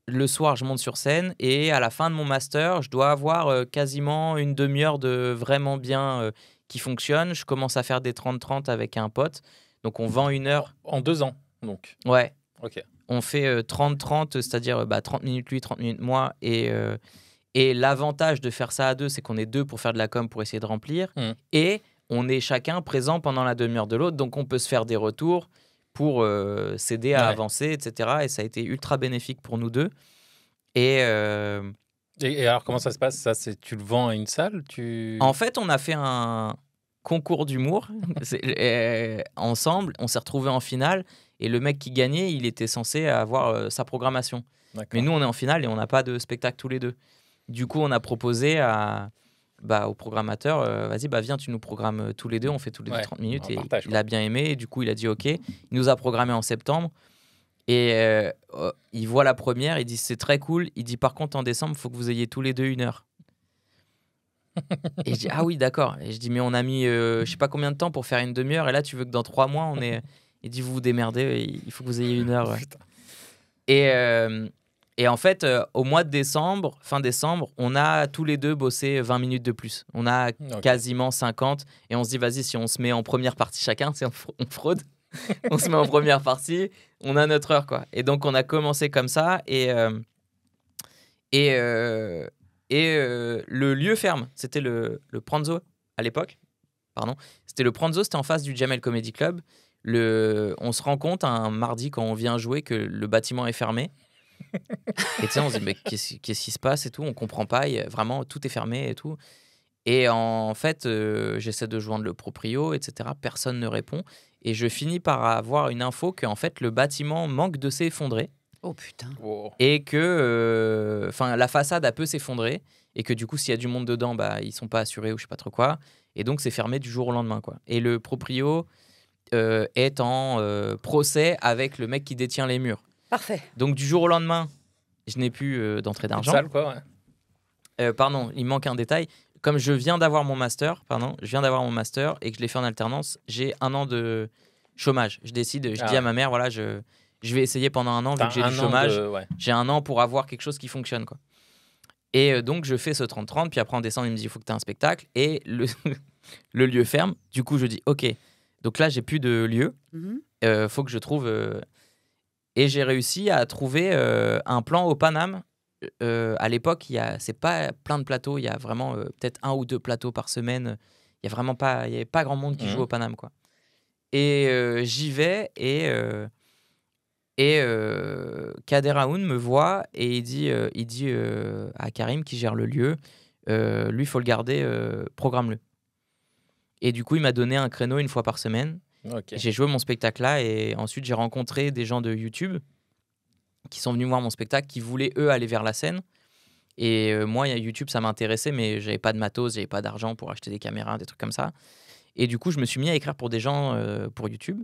Le soir, je monte sur scène et à la fin de mon master, je dois avoir quasiment une demi-heure de vraiment bien qui fonctionne. Je commence à faire des 30-30 avec un pote. Donc, on vend 1 heure. En 2 ans, donc. Ouais. Ok. On fait 30-30, c'est-à-dire 30 minutes lui, 30 minutes moi. Et l'avantage de faire ça à deux, c'est qu'on est 2 pour faire de la com, pour essayer de remplir. Et on est chacun présent pendant la demi-heure de l'autre. Donc, on peut se faire des retours pour s'aider à avancer, etc. Et ça a été ultra bénéfique pour nous deux. Et alors, comment ça se passe ça, tu le vends à une salle En fait, on a fait un concours d'humour ensemble. On s'est retrouvés en finale. Et le mec qui gagnait, il était censé avoir sa programmation. Mais nous, on est en finale et on n'a pas de spectacle tous les deux. Du coup, on a proposé au programmateur, vas-y, viens, tu nous programmes tous les deux. On fait tous les deux 30 minutes. Et il a bien aimé. Et du coup, il a dit OK. Il nous a programmé en septembre. Et il voit la première. Il dit, c'est très cool. Il dit, par contre, en décembre, il faut que vous ayez tous les deux 1 heure. Et je dis, ah oui, d'accord. Et je dis, mais on a mis je sais pas combien de temps pour faire une demi-heure. Et là, tu veux que dans 3 mois, on est... Il dit, vous vous démerdez, il faut que vous ayez 1 heure. Ouais. Et en fait, au mois de décembre, fin décembre, on a tous les deux bossé 20 minutes de plus. On a quasiment 50. Et on se dit, vas-y, si on se met en première partie chacun, on fraude. On se met en première partie, on a notre heure, quoi. Et donc, on a commencé comme ça. Et le lieu ferme. C'était le Pranzo à l'époque. Pardon. C'était le Pranzo, c'était en face du Jamel Comedy Club. On se rend compte un mardi quand on vient jouer que le bâtiment est fermé. Et tu sais, on se dit, mais qu'est-ce qui se passe et tout, on comprend pas, vraiment, tout est fermé et tout. Et en fait, j'essaie de joindre le proprio, etc. Personne ne répond. Et je finis par avoir une info qu'en fait, le bâtiment manque de s'effondrer. Oh putain. Et que la façade a peu s'effondrer. Et que du coup, s'il y a du monde dedans, ils sont pas assurés ou je sais pas trop quoi. Et donc, c'est fermé du jour au lendemain, quoi. Et le proprio est en procès avec le mec qui détient les murs. Parfait. Donc, du jour au lendemain, je n'ai plus d'entrée d'argent. Salle, quoi, ouais. Pardon, il manque un détail. Comme je viens d'avoir mon master et que je l'ai fait en alternance, j'ai 1 an de chômage. Je dis à ma mère, voilà, je vais essayer pendant 1 an, vu que j'ai du chômage. J'ai 1 an pour avoir quelque chose qui fonctionne, quoi. Et donc, je fais ce 30-30, puis après, en décembre, il me dit, il faut que tu aies un spectacle. Et le lieu ferme. Du coup, je dis, OK. Donc là, j'ai plus de lieu. Faut que je trouve... Et j'ai réussi à trouver un plan au Paname. À l'époque, c'est pas plein de plateaux. Il y a vraiment peut-être 1 ou 2 plateaux par semaine. Il y avait pas grand monde qui joue au Paname, quoi. Et j'y vais et Kader Aoun me voit et il dit à Karim qui gère le lieu, lui, il faut le garder, programme-le. Et du coup, il m'a donné un créneau 1 fois par semaine. J'ai joué mon spectacle là et ensuite j'ai rencontré des gens de YouTube qui sont venus voir mon spectacle, qui voulaient eux aller vers la scène. Et moi, YouTube, ça m'intéressait, mais j'avais pas de matos, j'avais pas d'argent pour acheter des caméras, des trucs comme ça. Et du coup, je me suis mis à écrire pour des gens pour YouTube.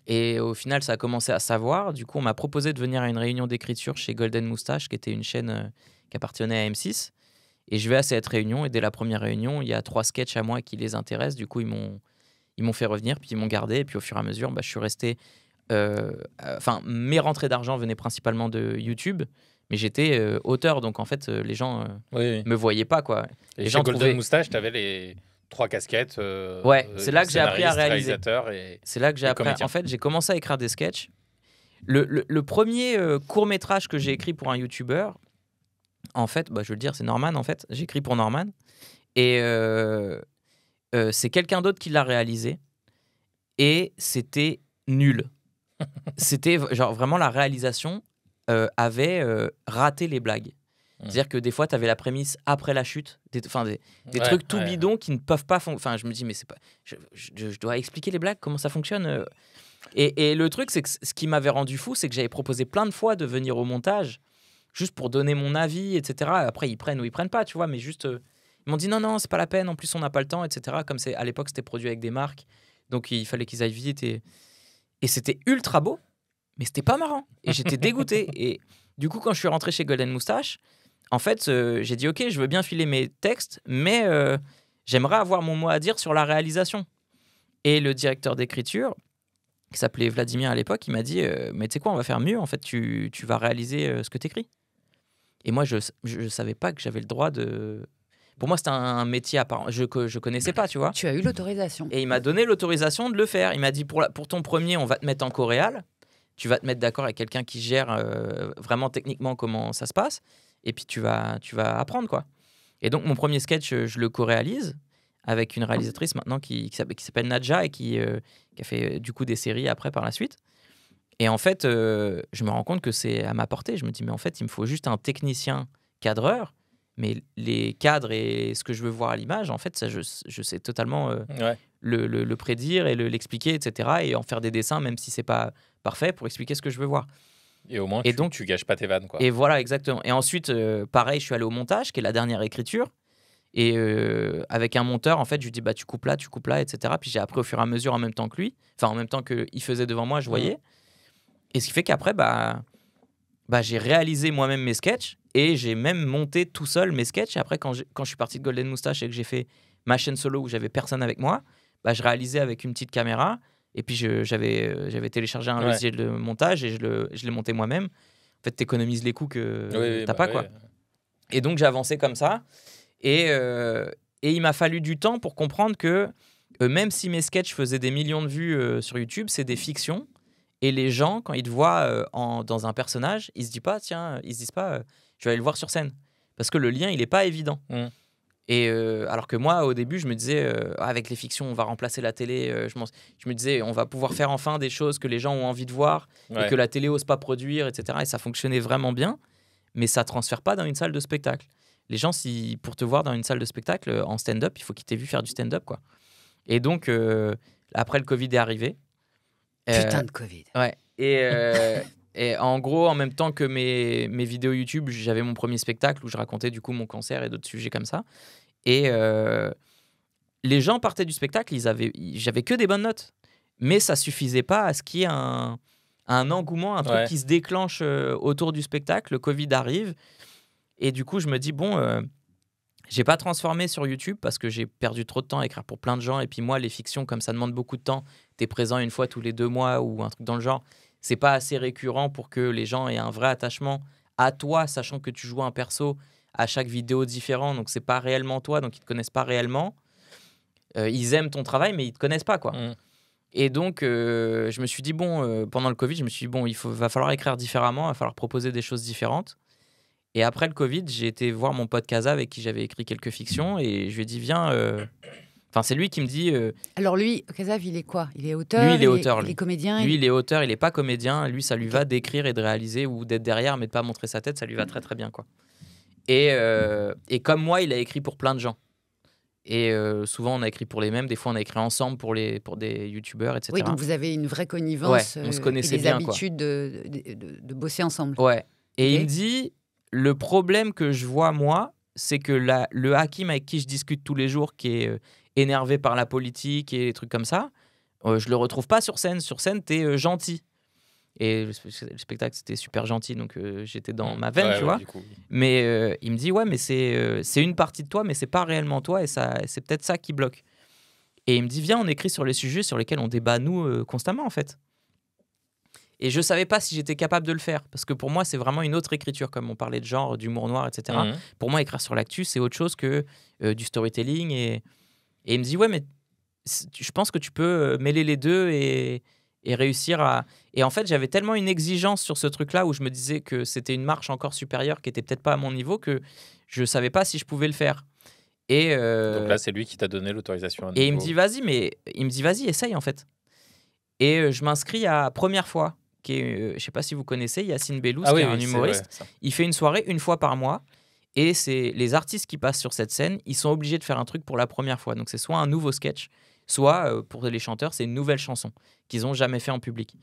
Et au final, ça a commencé à savoir. Du coup, on m'a proposé de venir à une réunion d'écriture chez Golden Moustache, qui était une chaîne qui appartenait à M6. Et je vais à cette réunion. Et dès la première réunion, il y a 3 sketchs à moi qui les intéressent. Du coup, ils m'ont fait revenir, puis ils m'ont gardé. Et puis au fur et à mesure, je suis resté... mes rentrées d'argent venaient principalement de YouTube. Mais j'étais auteur. Donc en fait, les gens me voyaient pas, quoi. Et chez Golden Moustache, tu avais les 3 casquettes. C'est là que j'ai appris à réaliser. C'est là que j'ai appris. Comédien. En fait, j'ai commencé à écrire des sketchs. Le premier court-métrage que j'ai écrit pour un YouTuber, en fait, je veux le dire, c'est Norman, en fait. J'ai écrit pour Norman. Et c'est quelqu'un d'autre qui l'a réalisé. Et c'était nul. C'était genre vraiment la réalisation avait raté les blagues. C'est-à-dire que des fois, tu avais la prémisse après la chute, des trucs tout bidons qui ne peuvent pas... je me dis, mais c'est pas... Je dois expliquer les blagues, comment ça fonctionne et le truc, c'est que ce qui m'avait rendu fou, c'est que j'avais proposé plein de fois de venir au montage juste pour donner mon avis, etc. Après, ils prennent ou ils prennent pas, tu vois, mais juste, ils m'ont dit non, c'est pas la peine, en plus, on n'a pas le temps, etc. Comme à l'époque, c'était produit avec des marques, donc il fallait qu'ils aillent vite, et c'était ultra beau, mais c'était pas marrant, et j'étais dégoûté. Et du coup, quand je suis rentré chez Golden Moustache, en fait, j'ai dit, ok, je veux bien filer mes textes, mais j'aimerais avoir mon mot à dire sur la réalisation. Et le directeur d'écriture, qui s'appelait Vladimir à l'époque, il m'a dit, mais tu sais quoi, on va faire mieux, en fait, tu vas réaliser ce que tu écris. Et moi, je savais pas que j'avais le droit de... Pour moi, c'était un métier à part. Je connaissais pas, tu vois. Tu as eu l'autorisation. Et il m'a donné l'autorisation de le faire. Il m'a dit, pour ton premier, on va te mettre en coréal. Tu vas te mettre d'accord avec quelqu'un qui gère vraiment techniquement comment ça se passe. Et puis, tu vas apprendre, quoi. Et donc, mon premier sketch, je le co-réalise avec une réalisatrice maintenant qui s'appelle Nadja et qui a fait du coup des séries après par la suite. Et en fait, je me rends compte que c'est à ma portée. Je me dis, mais en fait, il me faut juste un technicien cadreur. Mais les cadres et ce que je veux voir à l'image, en fait, ça, je sais totalement le prédire et l'expliquer, etc. Et en faire des dessins, même si c'est pas parfait, pour expliquer ce que je veux voir. Et au moins, tu gâches pas tes vannes, quoi. Et voilà, exactement. Et ensuite, pareil, je suis allé au montage, qui est la dernière écriture. Et avec un monteur, en fait, je lui dis, bah, tu coupes là, etc. Puis j'ai appris au fur et à mesure en même temps que lui. Enfin, en même temps qu'il faisait devant moi, je voyais. Et ce qui fait qu'après, j'ai réalisé moi-même mes sketchs et j'ai même monté tout seul mes sketchs. Et après, quand je suis parti de Golden Moustache et que j'ai fait ma chaîne solo où j'avais personne avec moi, je réalisais avec une petite caméra. Et puis, j'avais téléchargé un logiciel de montage et je l'ai monté moi-même. En fait, tu économises les coûts que t'as pas, quoi. Et donc, j'ai avancé comme ça. Et il m'a fallu du temps pour comprendre que même si mes sketchs faisaient des millions de vues sur YouTube, c'est des fictions. Et les gens, quand ils te voient dans un personnage, ils se disent pas, je vais aller le voir sur scène. Parce que le lien, il n'est pas évident. Et alors que moi, au début, je me disais, avec les fictions, on va remplacer la télé. Je me disais, on va pouvoir faire enfin des choses que les gens ont envie de voir et que la télé n'ose pas produire, etc. Et ça fonctionnait vraiment bien, mais ça ne transfère pas dans une salle de spectacle. Les gens, pour te voir dans une salle de spectacle en stand-up, il faut qu'ils t'aient vu faire du stand-up, quoi. Et donc, après, le Covid est arrivé. Putain de Covid. Ouais. Et en gros, en même temps que mes vidéos YouTube, j'avais mon premier spectacle où je racontais du coup mon cancer et d'autres sujets comme ça. Et les gens partaient du spectacle, j'avais que des bonnes notes. Mais ça suffisait pas à ce qu'il y ait un engouement, un truc qui se déclenche autour du spectacle. Le Covid arrive. Et du coup, je me dis, j'ai pas transformé sur YouTube parce que j'ai perdu trop de temps à écrire pour plein de gens. Et puis moi, les fictions, comme ça demande beaucoup de temps, t'es présent une fois tous les 2 mois ou un truc dans le genre. C'est pas assez récurrent pour que les gens aient un vrai attachement à toi, sachant que tu joues un perso à chaque vidéo différent. Donc, c'est pas réellement toi, donc ils te connaissent pas réellement. Ils aiment ton travail, mais ils te connaissent pas, quoi. Et donc, je me suis dit, pendant le Covid, va falloir écrire différemment, va falloir proposer des choses différentes. Et après le Covid, j'ai été voir mon pote Kaza avec qui j'avais écrit quelques fictions et je lui ai dit, viens... Enfin, c'est lui qui me dit... Alors lui, Kazav, il est quoi? Il est auteur? Lui, il est auteur. Il est comédien? Lui, il est auteur, il n'est pas comédien. Lui, ça lui va d'écrire et de réaliser ou d'être derrière, mais de pas montrer sa tête, ça lui va très très bien, quoi. Et comme moi, il a écrit pour plein de gens. Et souvent, on a écrit pour les mêmes. Des fois, on a écrit ensemble pour des youtubeurs, etc. Oui, donc vous avez une vraie connivence on se connaissait et des bien, habitudes de bosser ensemble. Ouais. Et il me dit, le problème que je vois, moi, c'est que le Hakim avec qui je discute tous les jours, qui est énervé par la politique et des trucs comme ça, je le retrouve pas sur scène. Sur scène, t'es gentil. Et le spectacle, c'était super gentil, donc j'étais dans ma veine, tu vois. Du coup, oui. Mais il me dit, ouais, mais c'est une partie de toi, mais c'est pas réellement toi, et c'est peut-être ça qui bloque. Et il me dit, viens, on écrit sur les sujets sur lesquels on débat, nous, constamment, en fait. Et je savais pas si j'étais capable de le faire, parce que pour moi, c'est vraiment une autre écriture, comme on parlait de genre, d'humour noir, etc. Pour moi, écrire sur l'actu, c'est autre chose que du storytelling. Et il me dit, ouais, mais je pense que tu peux mêler les deux et réussir à... Et en fait, j'avais tellement une exigence sur ce truc-là où je me disais que c'était une marche encore supérieure qui était peut-être pas à mon niveau, que je savais pas si je pouvais le faire. Et donc là, c'est lui qui t'a donné l'autorisation à nouveau. Et il me dit, vas-y, essaye, en fait. Et je m'inscris à Première fois, qui est, je sais pas si vous connaissez, Yacine Bellous, qui est un humoriste. Il fait une soirée une fois par mois. Et c'est les artistes qui passent sur cette scène, ils sont obligés de faire un truc pour la première fois. Donc c'est soit un nouveau sketch, soit pour les chanteurs, c'est une nouvelle chanson qu'ils n'ont jamais fait en public.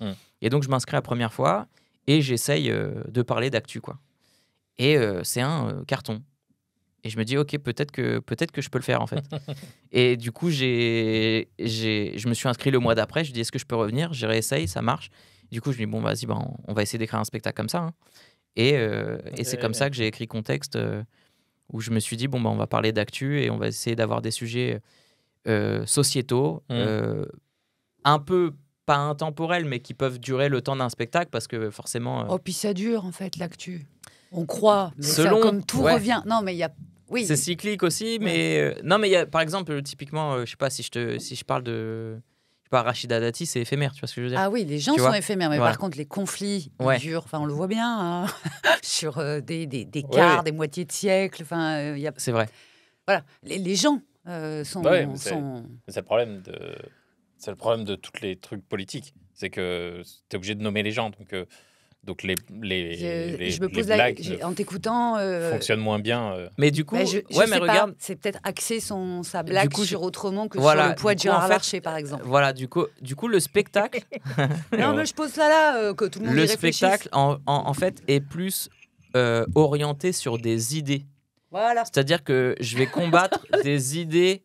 Et donc je m'inscris la première fois et j'essaye de parler d'actu, quoi. Et c'est un carton. Et je me dis, ok, peut-être que je peux le faire, en fait. Et du coup, je me suis inscrit le mois d'après. Je dis, est-ce que je peux revenir? J'ai réessayé, ça marche. Du coup, je me dis, bon, vas-y, on va essayer d'écrire un spectacle comme ça. Hein. Et c'est comme ça que j'ai écrit Contexte, où je me suis dit, bon, on va parler d'actu et on va essayer d'avoir des sujets sociétaux, un peu pas intemporels, mais qui peuvent durer le temps d'un spectacle, parce que forcément... Oh, puis ça dure, en fait, l'actu. On croit, mais ça, comme tout revient. Non, mais il y a... Oui. C'est cyclique aussi, mais... non, mais il y a, par exemple, typiquement, je sais pas, si je parle de... Je sais pas, Rachida Dati, c'est éphémère, tu vois ce que je veux dire? Ah oui, les gens sont éphémères, mais par contre, les conflits durent. Enfin, on le voit bien, hein, sur des quarts, des moitiés de siècle. Enfin, c'est vrai. Voilà, les gens sont... C'est le problème c'est le problème de tous les trucs politiques. C'est que tu es obligé de nommer les gens, donc les je me pose blagues en t'écoutant fonctionnent moins bien. Mais du coup, mais regarde, c'est peut-être axer sa blague sur autrement que sur le poids de Gérard Larcher, par exemple. Voilà, du coup, le spectacle. Non, mais je pose ça là, que tout le monde y réfléchisse. Le spectacle, en fait, est plus orienté sur des idées. Voilà. C'est-à-dire que je vais combattre des idées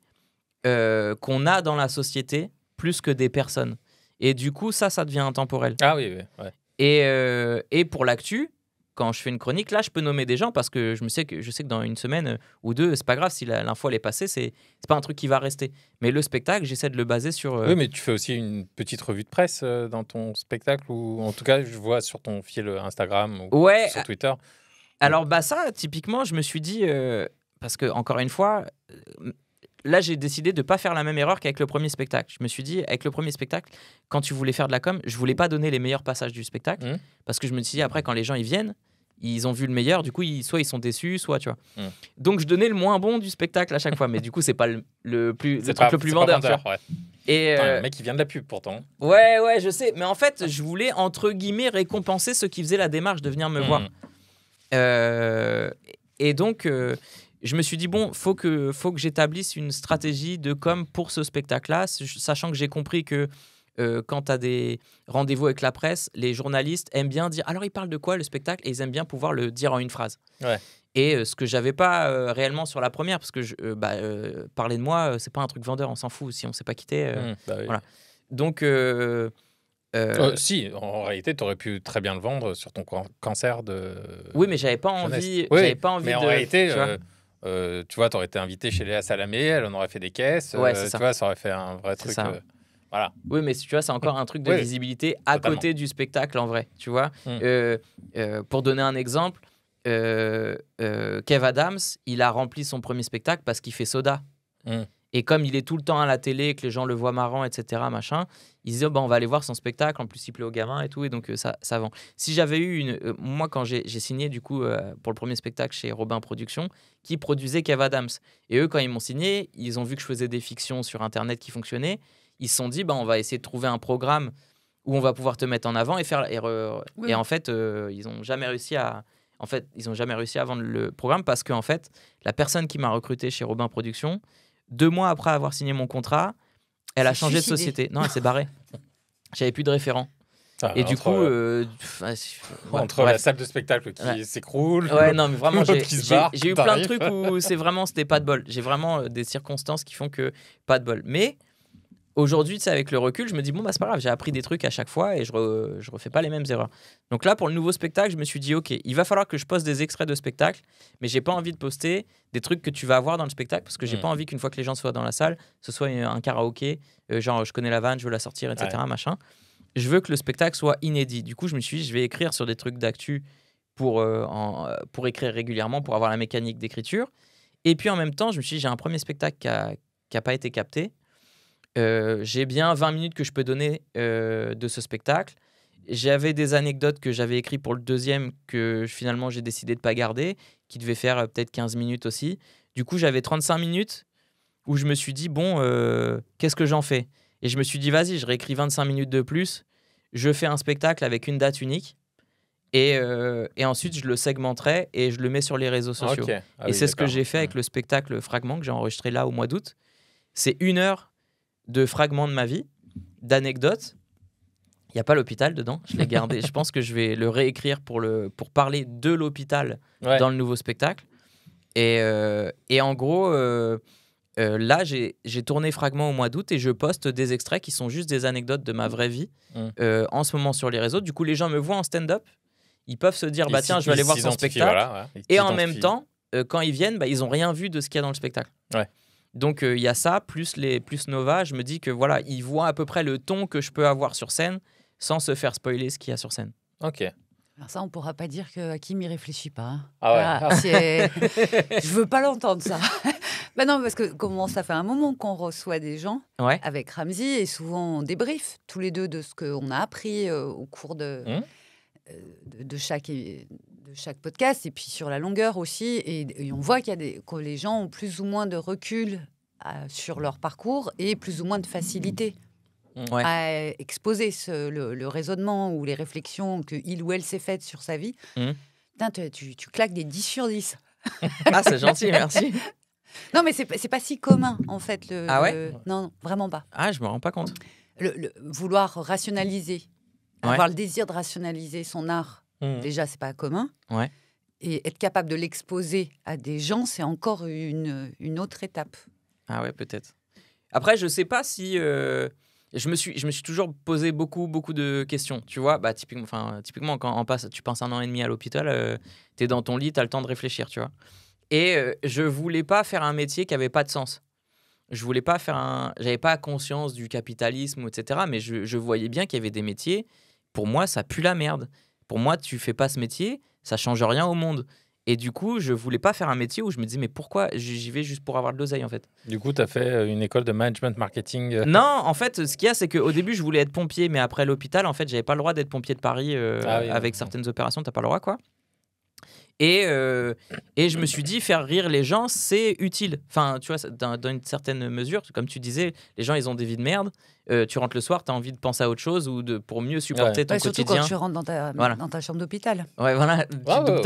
qu'on a dans la société plus que des personnes. Et du coup, ça devient intemporel. Ah oui, ouais. Et pour l'actu, quand je fais une chronique, là, je peux nommer des gens parce que je sais que dans une semaine ou deux, c'est pas grave si l'info elle est passée, c'est pas un truc qui va rester. Mais le spectacle, j'essaie de le baser sur... Oui, mais tu fais aussi une petite revue de presse dans ton spectacle, ou en tout cas, je vois sur ton fil Instagram ou sur Twitter. Alors, ça, typiquement, je me suis dit... parce que, encore une fois... Là, j'ai décidé de ne pas faire la même erreur qu'avec le premier spectacle. Je me suis dit, avec le premier spectacle, quand tu voulais faire de la com, je ne voulais pas donner les meilleurs passages du spectacle. Parce que je me suis dit, après, quand les gens ils viennent, ils ont vu le meilleur. Du coup, soit ils sont déçus, soit, tu vois. Donc, je donnais le moins bon du spectacle à chaque fois. Mais du coup, ce n'est pas le truc le plus vendeur. Tu vois. Ouais. Et le mec, il vient de la pub, pourtant. Ouais, je sais. Mais en fait, je voulais, entre guillemets, récompenser ceux qui faisaient la démarche de venir me voir. Et donc... je me suis dit, bon, faut que j'établisse une stratégie de com pour ce spectacle-là, sachant que j'ai compris que quand tu as des rendez-vous avec la presse, les journalistes aiment bien dire, alors ils parlent de quoi le spectacle? Et ils aiment bien pouvoir le dire en une phrase. Ouais. Et ce que j'avais pas réellement sur la première, parce que parler de moi, c'est pas un truc vendeur, on s'en fout. Si on s'est pas quitté, oui. Voilà. Donc... si, en réalité, tu aurais pu très bien le vendre sur ton cancer de... Oui, mais j'avais pas envie. Oui, j'avais pas envie mais en réalité... tu vois, t'aurais été invité chez Léa Salamé, elle en aurait fait des caisses, tu vois, ça aurait fait un vrai truc. Voilà. Oui, mais tu vois, c'est encore un truc de visibilité à côté du spectacle en vrai, tu vois. Pour donner un exemple, Kev Adams, il a rempli son premier spectacle parce qu'il fait Soda. Et comme il est tout le temps à la télé, que les gens le voient marrant, etc., machin, ils se disent, on va aller voir son spectacle, en plus il plaît aux gamins et tout, et donc ça vend. Si j'avais eu moi, quand j'ai signé, du coup, pour le premier spectacle chez Robin Productions, qui produisait Kev Adams, et eux, quand ils m'ont signé, ils ont vu que je faisais des fictions sur Internet qui fonctionnaient, ils se sont dit, on va essayer de trouver un programme où on va pouvoir te mettre en avant et faire... Et en fait, ils n'ont jamais réussi à... ils n'ont jamais réussi à vendre le programme parce que, en fait, la personne qui m'a recruté chez Robin Productions, 2 mois après avoir signé mon contrat, elle a changé de société. Non, elle s'est barrée. J'avais plus de référent. Et du coup... entre la salle de spectacle qui s'écroule... Ouais, non, mais vraiment, j'ai eu plein de trucs où c'était pas de bol. J'ai vraiment des circonstances qui font que pas de bol. Mais aujourd'hui, avec le recul, je me dis, c'est pas grave, j'ai appris des trucs à chaque fois et je refais pas les mêmes erreurs. Donc là, pour le nouveau spectacle, je me suis dit, ok, il va falloir que je poste des extraits de spectacle, mais j'ai pas envie de poster des trucs que tu vas avoir dans le spectacle parce que j'ai pas envie qu'une fois que les gens soient dans la salle, ce soit un karaoké, genre je connais la vanne, je veux la sortir, etc. machin. Je veux que le spectacle soit inédit. Du coup, je me suis dit, je vais écrire sur des trucs d'actu pour écrire régulièrement, pour avoir la mécanique d'écriture. Et puis en même temps, je me suis dit, j'ai un premier spectacle qui a pas été capté. J'ai bien 20 minutes que je peux donner de ce spectacle. J'avais des anecdotes que j'avais écrites pour le deuxième que finalement j'ai décidé de ne pas garder, qui devait faire peut-être 15 minutes aussi. Du coup, j'avais 35 minutes où je me suis dit, qu'est-ce que j'en fais? Et je me suis dit, vas-y, je réécris 25 minutes de plus. Je fais un spectacle avec une date unique. Et ensuite, je le segmenterai et je le mets sur les réseaux sociaux. Okay. Et c'est ce que j'ai fait avec le spectacle Fragment que j'ai enregistré là au mois d'août. C'est 1 heure de fragments de ma vie, d'anecdotes. Il n'y a pas l'hôpital dedans, je l'ai gardé. Je pense que je vais le réécrire pour parler de l'hôpital dans le nouveau spectacle. Et en gros, là, j'ai tourné Fragment au mois d'août et je poste des extraits qui sont juste des anecdotes de ma vraie vie en ce moment sur les réseaux. Du coup, les gens me voient en stand-up. Ils peuvent se dire, tiens, je vais aller voir son spectacle. Voilà, et en même temps, quand ils viennent, ils n'ont rien vu de ce qu'il y a dans le spectacle. Ouais. Donc, il y a ça, plus Nova. Je me dis que voilà, ils voient à peu près le ton que je peux avoir sur scène sans se faire spoiler ce qu'il y a sur scène. Ok. Alors ça, on ne pourra pas dire que Hakim n'y réfléchit pas. Hein. Ah ouais. Je veux pas l'entendre, ça. Non, parce que ça fait un moment qu'on reçoit des gens avec Ramzy et souvent on débriefe tous les deux de ce qu'on a appris au cours de chaque podcast et puis sur la longueur aussi. Et on voit que les gens ont plus ou moins de recul sur leur parcours et plus ou moins de facilité à exposer le raisonnement ou les réflexions qu'il ou elle s'est faites sur sa vie. Putain, tu claques des 10 sur 10. Ah, c'est gentil, merci. Non, mais c'est pas si commun, en fait. Non, vraiment pas. Ah, je me rends pas compte. Vouloir rationaliser, avoir le désir de rationaliser son art, déjà, c'est pas commun. Ouais. Et être capable de l'exposer à des gens, c'est encore une autre étape. Ah ouais, peut-être. Après, je sais pas si... Je me suis toujours posé beaucoup de questions. Tu vois, typiquement quand tu passes 1 an et demi à l'hôpital, tu es dans ton lit, tu as le temps de réfléchir, tu vois. Et je voulais pas faire un métier qui avait pas de sens. Je voulais pas j'avais pas conscience du capitalisme, etc. Mais je voyais bien qu'il y avait des métiers. Pour moi, ça pue la merde. Pour moi, tu fais pas ce métier, ça change rien au monde. Et du coup, je voulais pas faire un métier où je me disais, mais pourquoi j'y vais juste pour avoir de l'oseille, en fait. Du coup, tu as fait une école de management marketing Non, en fait, ce qu'il y a, c'est qu'au début, je voulais être pompier, mais après l'hôpital, en fait, j'avais pas le droit d'être pompier de Paris avec certaines opérations, t'as pas le droit, quoi. Et je me suis dit, faire rire les gens, c'est utile. Enfin, tu vois, dans une certaine mesure, comme tu disais, les gens, ils ont des vies de merde. Tu rentres le soir, tu as envie de penser à autre chose ou pour mieux supporter ton surtout quotidien. Surtout quand tu rentres dans ta chambre d'hôpital. Ouais, voilà. Donc,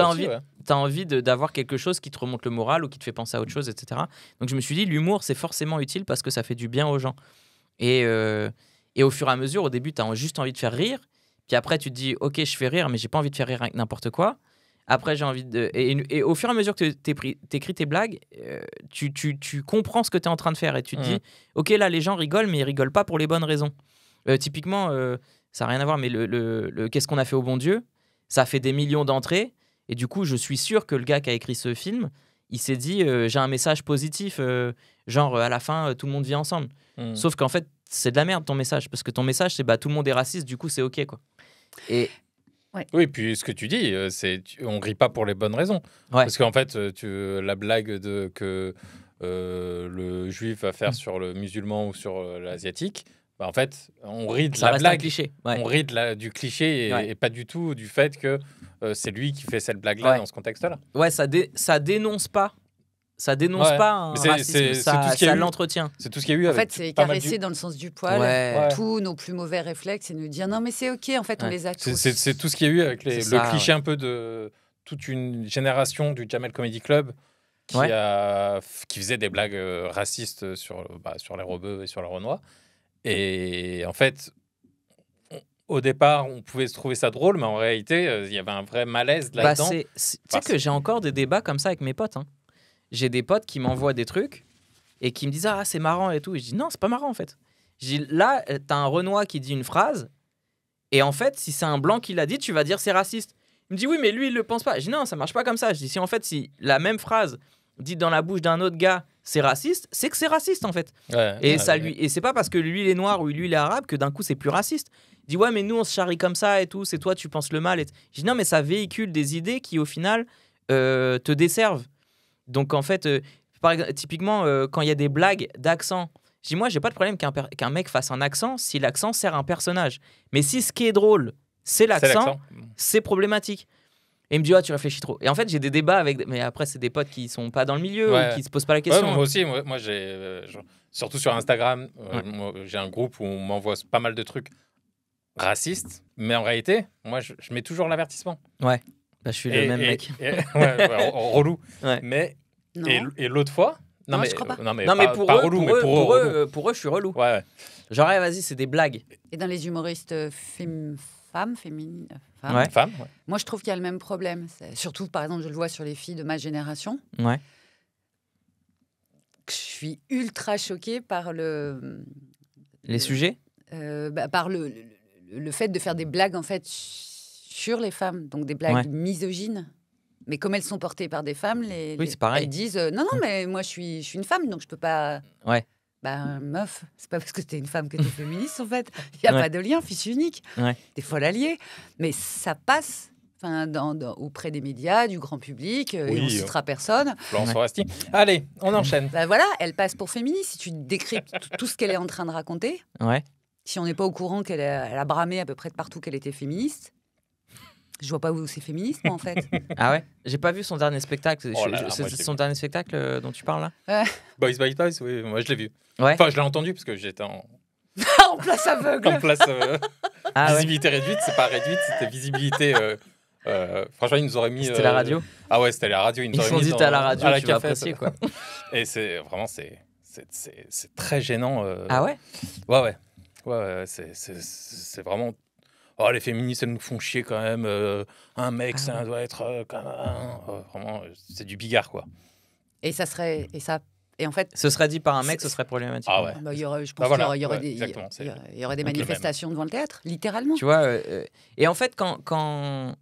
tu as envie d'avoir quelque chose qui te remonte le moral ou qui te fait penser à autre chose, etc. Donc, je me suis dit, l'humour, c'est forcément utile parce que ça fait du bien aux gens. Et au fur et à mesure, au début, tu as juste envie de faire rire. Puis après, tu te dis, OK, je fais rire, mais j'ai pas envie de faire rire avec n'importe quoi. Après, j'ai envie de... Et au fur et à mesure que tu écris tes blagues, tu comprends ce que tu es en train de faire et tu te dis, OK, là, les gens rigolent, mais ils rigolent pas pour les bonnes raisons. Typiquement, ça n'a rien à voir, mais le Qu'est-ce qu'on a fait au bon Dieu, ça a fait des millions d'entrées. Et du coup, je suis sûr que le gars qui a écrit ce film, il s'est dit, j'ai un message positif, genre à la fin, tout le monde vit ensemble. Sauf qu'en fait, c'est de la merde ton message, parce que ton message, c'est tout le monde est raciste, du coup, c'est OK, quoi. Et... Ouais. Oui, puis ce que tu dis, on rit pas pour les bonnes raisons. Parce qu'en fait, la blague que le juif va faire sur le musulman ou sur l'asiatique, en fait, on rit de la blague. Un cliché. On rit du cliché et pas du tout du fait que c'est lui qui fait cette blague-là dans ce contexte-là. Ouais, ça dénonce pas. Ça dénonce pas un racisme, ça l'entretient. C'est tout ce qu'il y a eu. En fait, c'est caresser dans le sens du poil tous nos plus mauvais réflexes et nous dire non, mais c'est OK, en fait, on les a tous. C'est tout ce qu'il y a eu avec le cliché un peu de toute une génération du Jamel Comedy Club qui faisait des blagues racistes sur les Rebeux et sur les Renois. Et en fait, au départ, on pouvait se trouver ça drôle, mais en réalité, il y avait un vrai malaise là-dedans. Tu sais que j'ai encore des débats comme ça avec mes potes, hein. J'ai des potes qui m'envoient des trucs et qui me disent « Ah, c'est marrant et tout ». Et je dis « Non, c'est pas marrant en fait ». Je dis « Là, t'as un Renois qui dit une phrase et en fait, si c'est un Blanc qui l'a dit, tu vas dire c'est raciste ». Il me dit « Oui, mais lui, il le pense pas ». Je dis « Non, ça marche pas comme ça ». Je dis « Si la même phrase dite dans la bouche d'un autre gars, c'est raciste, c'est que c'est raciste en fait ». Et c'est pas parce que lui, il est noir ou lui, il est arabe que d'un coup, c'est plus raciste. Il dit « Ouais, mais nous, on se charrie comme ça et tout, c'est toi, tu penses le mal ». Je dis « Non, mais ça véhicule des idées qui, au final, te desservent ». Donc, en fait, typiquement, quand il y a des blagues d'accent, je dis, moi, j'ai pas de problème qu'un mec fasse un accent si l'accent sert un personnage. Mais si ce qui est drôle, c'est l'accent, c'est problématique. Et il me dit, tu réfléchis trop. Et en fait, j'ai des débats avec... Mais après, c'est des potes qui sont pas dans le milieu ou qui se posent pas la question. Moi aussi, moi j'ai... surtout sur Instagram, j'ai un groupe où on m'envoie pas mal de trucs racistes. Mais en réalité, moi, je mets toujours l'avertissement. Ouais. Je suis le même mec. Relou. Mais... Et l'autre fois, Non, je crois pas. Non, mais pour pas eux, relou, mais pour eux, je suis relou. Ouais. Genre, vas-y, c'est des blagues. Et dans les humoristes féminines, Ouais. Femme, ouais. moi, je trouve qu'il y a le même problème. Surtout, par exemple, je le vois sur les filles de ma génération. Ouais. Je suis ultra choquée par Les sujets par le fait de faire des blagues, en fait, sur les femmes. Donc, des blagues misogynes. Mais comme elles sont portées par des femmes, c'est pareil. elles disent non, mais moi, je suis une femme, donc je peux pas... Ouais. Meuf, c'est pas parce que t'es une femme que t'es féministe, en fait. Il n'y a pas de lien, fils unique. Ouais. T'es folle alliée. Mais ça passe auprès des médias, du grand public, et on ne citera personne. Florence Foresti. Allez, on enchaîne. Voilà, elle passe pour féministe. Si tu décryptes tout ce qu'elle est en train de raconter, si on n'est pas au courant qu'elle a bramé à peu près de partout qu'elle était féministe, je vois pas où c'est féministe, moi, en fait. Ah ouais? J'ai pas vu son dernier spectacle. C'est son dernier spectacle dont tu parles là? Boys, oui, moi je l'ai vu. Ouais. Enfin, je l'ai entendu parce que j'étais en place aveugle. En place visibilité réduite, c'est pas réduite, c'était visibilité. Franchement, ils nous auraient mis. C'était la radio? Ah ouais, c'était la radio. Ils sont dit à la radio, tu vas apprécier quoi. Et c'est vraiment, c'est très gênant. Ah ouais? Ouais, c'est vraiment. Oh, les féministes, elles nous font chier quand même. Un mec, ça doit être quand même. Vraiment, c'est du bigard, quoi. Et ça serait. Et en fait, ce serait dit par un mec, ce serait problématique. Ah ouais. Je pense qu'il y aurait des manifestations devant le théâtre, littéralement. Tu vois, et en fait, quand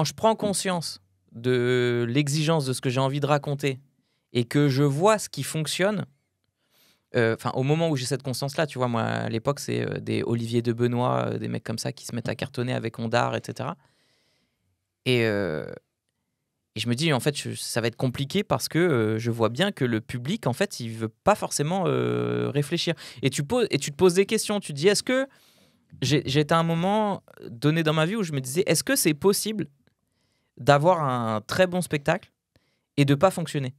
je prends conscience de l'exigence de ce que j'ai envie de raconter et que je vois ce qui fonctionne, au moment où j'ai cette conscience-là, tu vois, moi, à l'époque, c'est des Olivier de Benoît, des mecs comme ça qui se mettent à cartonner avec Ondar, etc. Et je me dis, en fait, ça va être compliqué parce que je vois bien que le public, en fait, il veut pas forcément réfléchir. Et tu te poses des questions. Tu te dis, est-ce que... J'étais à un moment donné dans ma vie où je me disais, est-ce que c'est possible d'avoir un très bon spectacle et de pas fonctionner?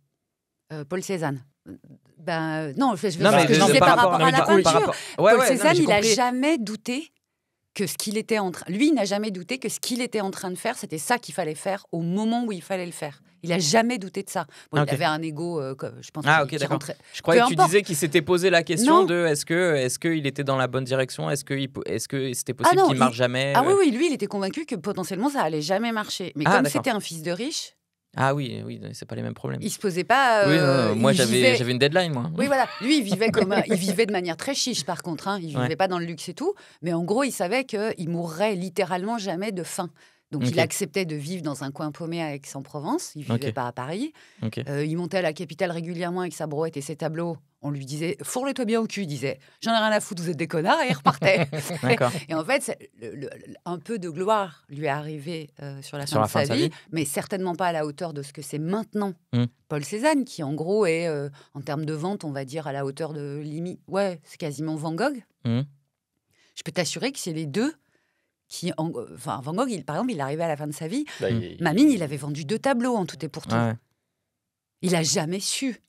Paul Cézanne. Non, je disais par rapport à la peinture. Paul Cézanne, il n'a compris. jamais douté que ce qu'il était en train... Lui, il n'a jamais douté que ce qu'il était en train de faire, c'était ça qu'il fallait faire au moment où il fallait le faire. Il n'a jamais douté de ça. Bon, il avait un ego, je pense. D'accord. Rentrait... Je croyais que tu disais qu'il s'était posé la question de est-ce qu'il était dans la bonne direction, est-ce que c'était possible qu'il marche jamais. Ah oui, lui, il était convaincu que potentiellement ça allait jamais marcher. Mais comme c'était un fils de riche. Ah oui, c'est pas les mêmes problèmes. Il se posait pas. Moi, j'avais une deadline, moi. Oui, voilà. Lui, il vivait de manière très chiche, par contre. Hein. Il vivait pas dans le luxe et tout. Mais en gros, il savait qu'il mourrait littéralement jamais de faim. Donc, il acceptait de vivre dans un coin paumé à Aix-en-Provence. Il ne vivait pas à Paris. Il montait à la capitale régulièrement avec sa brouette et ses tableaux. On lui disait « Fourre-le-toi bien au cul », il disait « J'en ai rien à foutre, vous êtes des connards », et il repartait. Et en fait, un peu de gloire lui est arrivé sur la fin de sa vie, mais certainement pas à la hauteur de ce que c'est maintenant. Paul Cézanne, qui en gros est, en termes de vente, on va dire, à la hauteur de limite. Ouais, c'est quasiment Van Gogh. Je peux t'assurer que c'est les deux. Van Gogh, par exemple, il arrivait à la fin de sa vie. Mamine, il avait vendu 2 tableaux en tout et pour tout. Il n'a jamais su.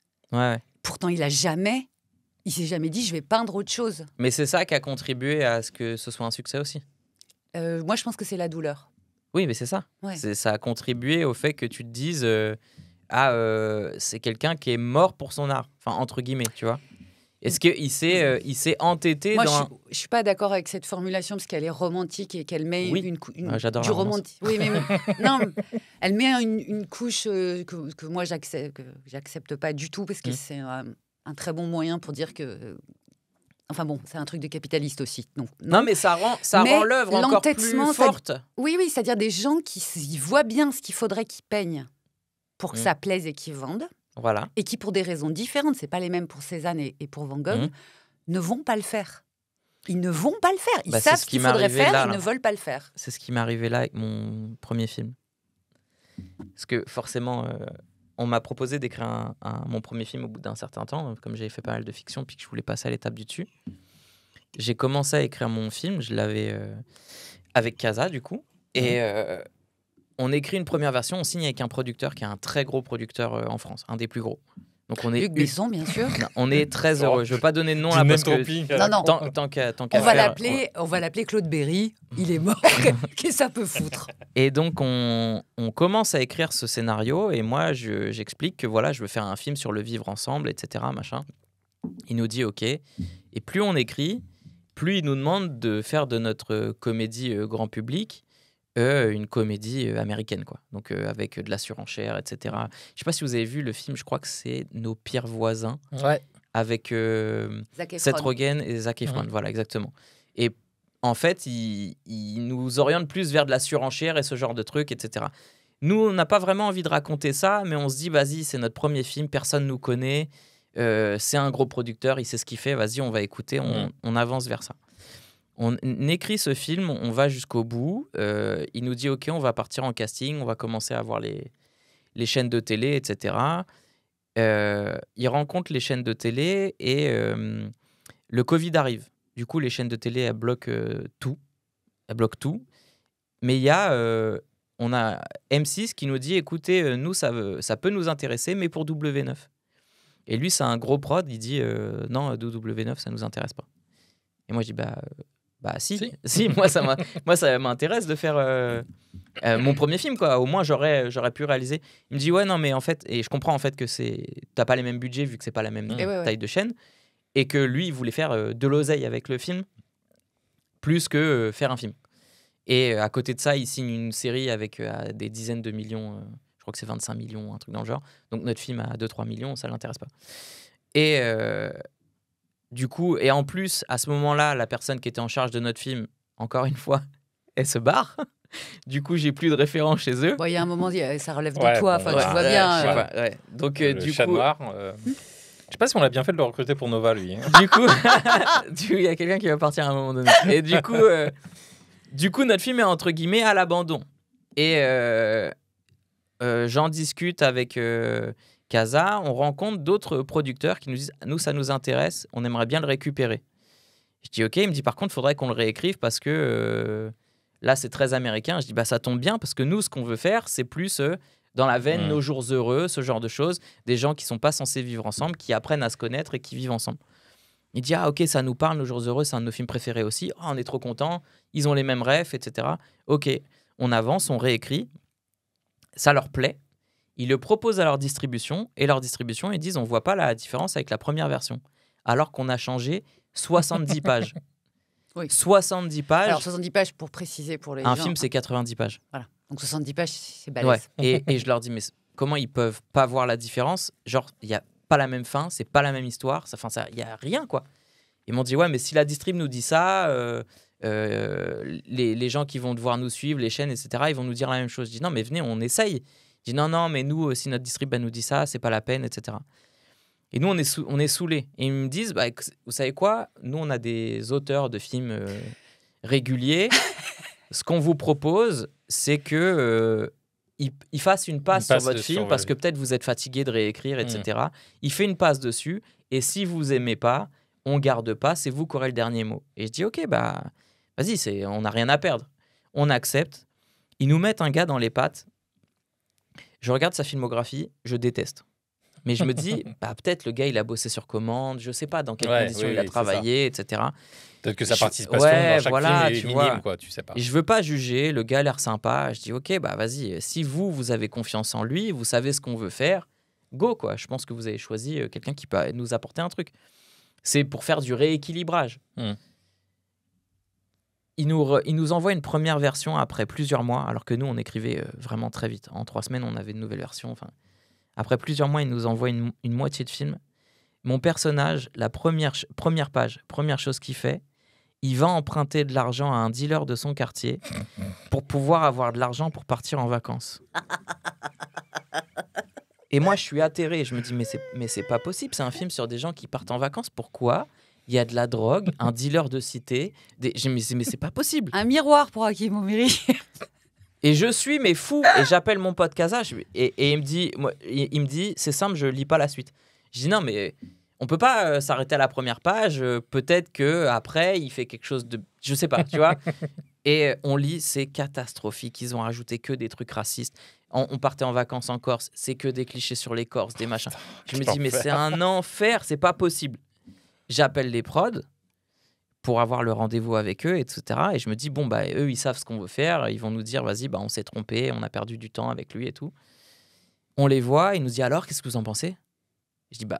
Pourtant, il s'est jamais dit, je vais peindre autre chose. Mais c'est ça qui a contribué à ce que ce soit un succès aussi. Moi, je pense que c'est la douleur. Oui, mais c'est ça. Ça a contribué au fait que tu te dises, c'est quelqu'un qui est mort pour son art. Enfin, entre guillemets, tu vois. Est-ce qu'il s'est entêté Moi, je ne suis pas d'accord avec cette formulation parce qu'elle est romantique et qu'elle met j'adore du romantique. Oui, mais non, elle met une couche que moi, j'accepte pas du tout parce que c'est un très bon moyen pour dire que... Enfin bon, c'est un truc de capitaliste aussi. Non, mais ça rend l'œuvre encore plus forte. Oui, c'est-à-dire des gens qui voient bien ce qu'il faudrait qu'ils peignent pour que ça plaise et qu'ils vendent. Voilà. Et qui, pour des raisons différentes, c'est pas les mêmes pour Cézanne et pour Van Gogh, ne vont pas le faire. Ils ne vont pas le faire. Ils savent ce qu'il faudrait faire, ils ne veulent pas le faire. C'est ce qui m'est arrivé là avec mon premier film. Parce que forcément, on m'a proposé d'écrire mon premier film au bout d'un certain temps, comme j'avais fait pas mal de fiction, puis que je voulais passer à l'étape du dessus. J'ai commencé à écrire mon film, je l'avais avec Casa, du coup. Et... on écrit une première version, on signe avec un producteur qui est un très gros producteur en France, un des plus gros. Donc on est Luc Besson, bien sûr. Non, on est très heureux. Je veux pas donner de nom là parce que non. tant qu'à on va l'appeler Claude Berry. Il est mort. Qu'est-ce que ça peut foutre? Et donc on commence à écrire ce scénario et moi j'explique que voilà, je veux faire un film sur le vivre ensemble, etc. Machin. Il nous dit OK. Et plus on écrit, plus il nous demande de faire de notre comédie grand public une comédie américaine, quoi. Donc avec de la surenchère, etc. Je sais pas si vous avez vu le film, je crois que c'est Nos pires voisins, avec Seth Rogen et Zac Efron. Voilà, exactement. Et en fait, il nous oriente plus vers de la surenchère et ce genre de trucs, etc. Nous, on n'a pas vraiment envie de raconter ça, mais on se dit, vas-y, c'est notre premier film, personne nous connaît, c'est un gros producteur, il sait ce qu'il fait, vas-y, on va écouter, on avance vers ça. On écrit ce film, on va jusqu'au bout. Il nous dit OK, on va partir en casting, on va commencer à voir les chaînes de télé, etc. Il rencontre les chaînes de télé et le Covid arrive. Du coup, les chaînes de télé, elles bloquent tout. Mais on a M6 qui nous dit écoutez, nous, ça peut nous intéresser, mais pour W9. Et lui, c'est un gros prod. Il dit non, W9, ça nous intéresse pas. Et moi, je dis si, moi ça m'intéresse de faire mon premier film, quoi. Au moins j'aurais pu réaliser. Il me dit ouais non mais en fait, et je comprends en fait que t'as pas les mêmes budgets vu que c'est pas la même taille de chaîne, et que lui il voulait faire de l'oseille avec le film plus que faire un film. Et à côté de ça il signe une série avec des dizaines de millions, je crois que c'est 25 millions, un truc dans le genre. Donc notre film à 2-3 millions, ça l'intéresse pas. Et du coup, et en plus, à ce moment-là, la personne qui était en charge de notre film, encore une fois, elle se barre. Du coup, j'ai plus de référents chez eux. Il y a un moment, ça relève de toi. Tu vois bien. Donc, le du chat coup, noir. Je sais pas si on a bien fait de le recruter pour Nova, lui. Du coup, il y a quelqu'un qui va partir à un moment donné. Et du coup, notre film est entre guillemets à l'abandon. Et j'en discute avec Casa, on rencontre d'autres producteurs qui nous disent nous ça nous intéresse, on aimerait bien le récupérer. Je dis OK, il me dit par contre il faudrait qu'on le réécrive parce que là c'est très américain. Je dis ça tombe bien parce que nous ce qu'on veut faire c'est plus dans la veine Nos jours heureux, ce genre de choses, des gens qui sont pas censés vivre ensemble, qui apprennent à se connaître et qui vivent ensemble. Il dit OK, ça nous parle, Nos jours heureux, c'est un de nos films préférés aussi. On est trop contents, ils ont les mêmes rêves, etc. OK, on avance, on réécrit, ça leur plaît. Ils le proposent à leur distribution et leur distribution, ils disent on voit pas la différence avec la première version. Alors qu'on a changé 70 pages. Oui. 70 pages. Alors 70 pages pour préciser pour les gens. Un film, c'est 90 pages. Voilà. Donc 70 pages, c'est balèze. Ouais. Et je leur dis mais comment ils peuvent pas voir la différence? Genre, il y a pas la même fin, c'est pas la même histoire. Il y a rien, quoi. Ils m'ont dit ouais, mais si la distrib nous dit ça, les gens qui vont devoir nous suivre, les chaînes, etc., ils vont nous dire la même chose. Je dis non, mais venez, on essaye. Je dis non, mais nous, si notre distrib nous dit ça, c'est pas la peine, etc. Et nous, on est saoulés. Et ils me disent, vous savez quoi? Nous, on a des auteurs de films réguliers. Ce qu'on vous propose, c'est que il fasse une passe sur votre film parce que peut-être vous êtes fatigué de réécrire, etc. Il fait une passe dessus. Et si vous aimez pas, on garde pas. C'est vous qui aurez le dernier mot. Et je dis, OK, vas-y, on n'a rien à perdre. On accepte. Ils nous mettent un gars dans les pattes. Je regarde sa filmographie, je déteste. Mais je me dis, peut-être le gars, il a bossé sur commande, je sais pas dans quelles conditions il a travaillé, etc. Peut-être que sa participation dans chaque film est minime, quoi, tu sais pas. Et je veux pas juger, le gars a l'air sympa. Je dis, OK, vas-y, si vous avez confiance en lui, vous savez ce qu'on veut faire, go, quoi. Je pense que vous avez choisi quelqu'un qui peut nous apporter un truc. C'est pour faire du rééquilibrage. Il nous envoie une première version après plusieurs mois, alors que nous, on écrivait vraiment très vite. En 3 semaines, on avait une nouvelle version. Après plusieurs mois, il nous envoie une moitié de film. Mon personnage, la première page, première chose qu'il fait, il va emprunter de l'argent à un dealer de son quartier pour pouvoir avoir de l'argent pour partir en vacances. Et moi, je suis atterré. Je me dis, mais c'est pas possible. C'est un film sur des gens qui partent en vacances. Pourquoi ? Il y a de la drogue, un dealer de cité. Mais c'est pas possible. Un miroir pour Hakim Omiri. Et je suis fou. Et j'appelle mon pote Casa. Et il me dit, c'est simple, je lis pas la suite. Je dis non, mais on peut pas s'arrêter à la première page. Peut-être que après il fait quelque chose de, je sais pas, tu vois. Et on lit, c'est catastrophique. Ils ont rajouté que des trucs racistes. On partait en vacances en Corse, c'est que des clichés sur les Corses, des machins. Je me dis, mais c'est un enfer, c'est pas possible. J'appelle les prods pour avoir le rendez-vous avec eux, etc. Et je me dis, bon, bah, eux, ils savent ce qu'on veut faire. Ils vont nous dire, vas-y, bah, on s'est trompé, on a perdu du temps avec lui et tout. On les voit, ils nous disent, alors, qu'est-ce que vous en pensez? Je dis, bah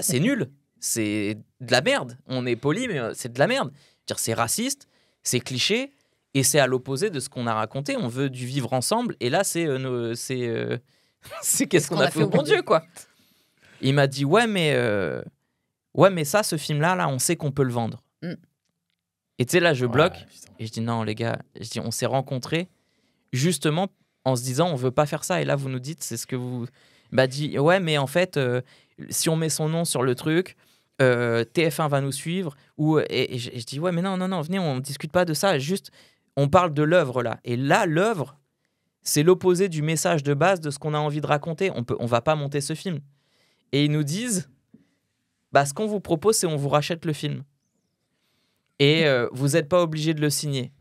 c'est nul. C'est de la merde. On est poli, mais c'est de la merde. C'est raciste, c'est cliché, et c'est à l'opposé de ce qu'on a raconté. On veut du vivre ensemble, et là, c'est qu'est-ce qu'on a fait au bon Dieu, quoi. Il m'a dit, ouais, mais ça, ce film-là, on sait qu'on peut le vendre. Et tu sais, là, je bloque, et je dis, non, les gars, on s'est rencontrés justement en se disant, on veut pas faire ça, et là, vous nous dites, c'est ce que vous... Bah, dit, ouais, mais en fait, si on met son nom sur le truc, TF1 va nous suivre. Et je dis, ouais, mais non, venez, on discute pas de ça. Juste, on parle de l'œuvre, là. Et là, l'œuvre, c'est l'opposé du message de base de ce qu'on a envie de raconter. On va pas monter ce film. Et ils nous disent, bah, ce qu'on vous propose, c'est on vous rachète le film. Et vous n'êtes pas obligé de le signer.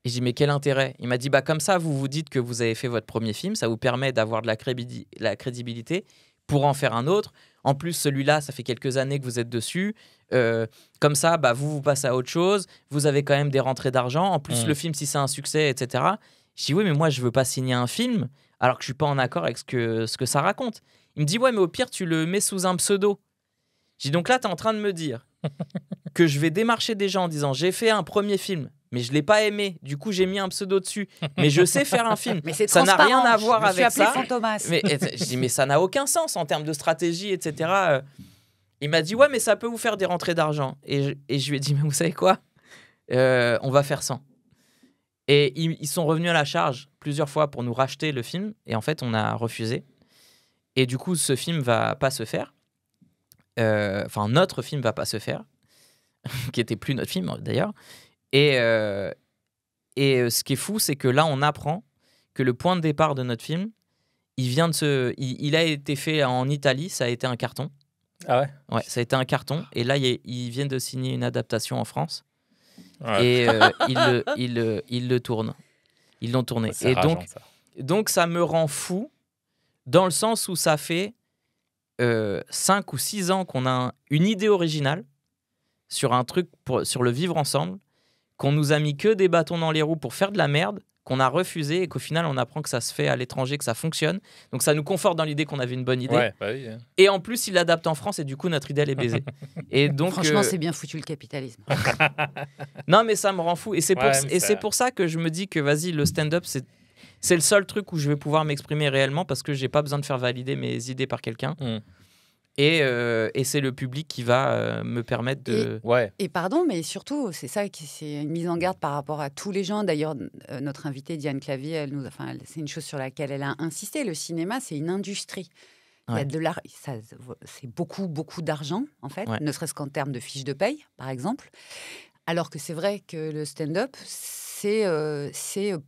Et je dis, mais quel intérêt? Il m'a dit, bah, comme ça, vous vous dites que vous avez fait votre premier film, ça vous permet d'avoir de la crédibilité pour en faire un autre. En plus, celui-là, ça fait quelques années que vous êtes dessus. Comme ça, bah, vous passez à autre chose. Vous avez quand même des rentrées d'argent. En plus, le film, si c'est un succès, etc. Je dis, oui, mais moi, je veux pas signer un film alors que je suis pas en accord avec ce que ça raconte. Il me dit, ouais, mais au pire, tu le mets sous un pseudo. Je dis, donc là, tu es en train de me dire que je vais démarcher des gens en disant, j'ai fait un premier film, mais je l'ai pas aimé. Du coup, j'ai mis un pseudo dessus. Mais je sais faire un film. Mais c'est ça n'a rien à voir avec ça. Fantomas. Mais je dis, mais ça n'a aucun sens en termes de stratégie, etc. Il m'a dit, ouais, mais ça peut vous faire des rentrées d'argent. Et je lui ai dit, mais vous savez quoi, on va faire 100. Et ils sont revenus à la charge plusieurs fois pour nous racheter le film. Et en fait, on a refusé. Et du coup, ce film va pas se faire. Enfin, notre film va pas se faire. Qui était plus notre film, d'ailleurs. Et ce qui est fou, c'est que là, on apprend que le point de départ de notre film, il a été fait en Italie, ça a été un carton. Ah ouais? Ouais, ça a été un carton. Et là, ils viennent de signer une adaptation en France. Ouais. Et ils le tournent. Ils l'ont tourné. C'est et rageant, donc, ça me rend fou dans le sens où ça fait 5 ou 6 ans qu'on a une idée originale sur un truc, sur le vivre ensemble, qu'on nous a mis que des bâtons dans les roues pour faire de la merde, qu'on a refusé et qu'au final, on apprend que ça se fait à l'étranger, que ça fonctionne. Donc, ça nous conforte dans l'idée qu'on avait une bonne idée. Ouais, bah oui. Et en plus, il l'adapte en France et du coup, notre idée, elle est baisée. Et donc, franchement, c'est bien foutu le capitalisme. Non, mais ça me rend fou. Et c'est pour ça que je me dis que, vas-y, le stand-up, c'est le seul truc où je vais pouvoir m'exprimer réellement parce que j'ai pas besoin de faire valider mes idées par quelqu'un. Et c'est le public qui va me permettre de... Et pardon, mais surtout, c'est ça qui c'est une mise en garde par rapport à tous les gens. D'ailleurs, notre invitée Diane Clavier, c'est une chose sur laquelle elle a insisté. Le cinéma, c'est une industrie. Ouais. Il y a de l'art, c'est beaucoup, beaucoup d'argent, en fait, ne serait-ce qu'en termes de fiches de paye, par exemple. Alors que c'est vrai que le stand-up, c'est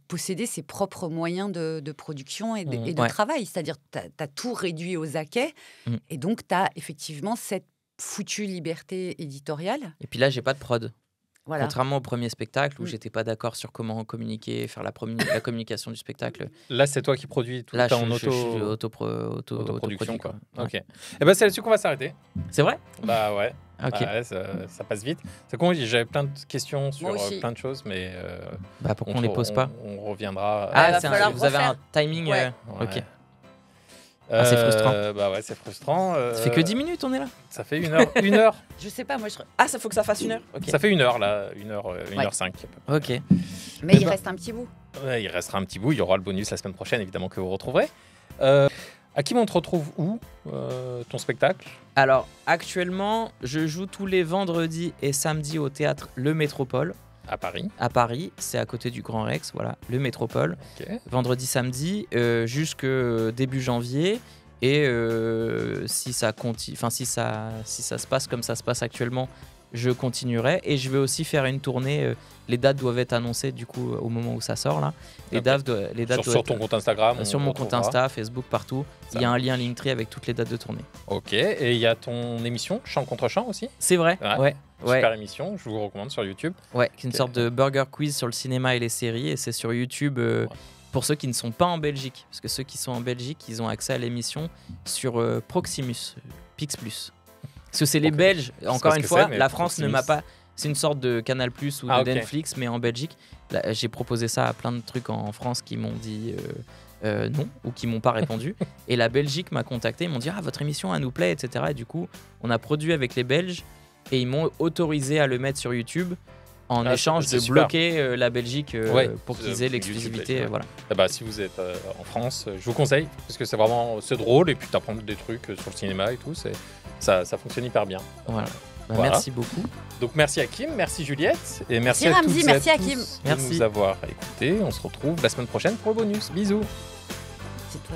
posséder ses propres moyens de production et de travail. C'est-à-dire que tu as tout réduit aux acquets et donc tu as effectivement cette foutue liberté éditoriale. Et puis là, j'ai pas de prod. Voilà. Contrairement au premier spectacle où j'étais pas d'accord sur comment communiquer, faire la communication du spectacle. Là, c'est toi qui produis tout là, le temps en autoproduction. Quoi. Ok. Et ben c'est là-dessus qu'on va s'arrêter. C'est vrai? Bah ouais. Okay. Bah ouais, ça passe vite. C'est con, j'avais plein de questions sur plein de choses, mais pourquoi on les pose pas? On reviendra. Vous avez un timing. Ok. C'est frustrant. Bah ouais, c'est frustrant. Ça fait que 10 minutes, on est là. Ça fait 1 heure. Je sais pas, moi je... ça faut que ça fasse 1 heure. Okay. Ça fait 1 heure là, 1h05. Ok. Mais il reste un petit bout. Ouais, il restera un petit bout. Il y aura le bonus la semaine prochaine, évidemment, que vous retrouverez. Hakim, on te retrouve où, ton spectacle? Alors, actuellement, je joue tous les vendredis et samedis au théâtre Le Métropole. À Paris. À Paris, c'est à côté du Grand Rex, voilà, le Métropole. Okay. Vendredi, samedi, jusque début janvier. Et si ça se passe comme ça se passe actuellement, je continuerai. Et je vais aussi faire une tournée. Les dates doivent être annoncées du coup au moment où ça sort là. Les dates sur ton compte Instagram. Sur mon compte Insta, Facebook, partout. Il y a un lien Linktree avec toutes les dates de tournée. Ok. Et il y a ton émission Chant contre Chant aussi. C'est vrai. Ouais. Super émission, je vous recommande sur YouTube. Ouais, c'est une sorte de burger quiz sur le cinéma et les séries et c'est sur YouTube. pour ceux qui ne sont pas en Belgique. Parce que ceux qui sont en Belgique, ils ont accès à l'émission sur Proximus, Pix+. Parce que c'est les Belges, encore une fois, la France Proximus. Ne m'a pas... C'est une sorte de Canal+ ou de Netflix, mais en Belgique. Là, j'ai proposé ça à plein de trucs en France qui m'ont dit non, ou qui m'ont pas répondu. Et la Belgique m'a contacté, ils m'ont dit « Ah, votre émission, elle nous plaît, etc. » Et du coup, on a produit avec les Belges et ils m'ont autorisé à le mettre sur YouTube en échange de bloquer la Belgique pour qu'ils aient l'exclusivité. Voilà. Si vous êtes en France, je vous conseille, parce que c'est drôle et puis tu apprends des trucs sur le cinéma et tout. Ça fonctionne hyper bien. Voilà. Merci beaucoup. Donc merci Hakim, merci Juliette et merci à Ramzi, toutes merci et à Hakim. tous de nous avoir écoutés. On se retrouve la semaine prochaine pour le bonus. Bisous. C'est toi.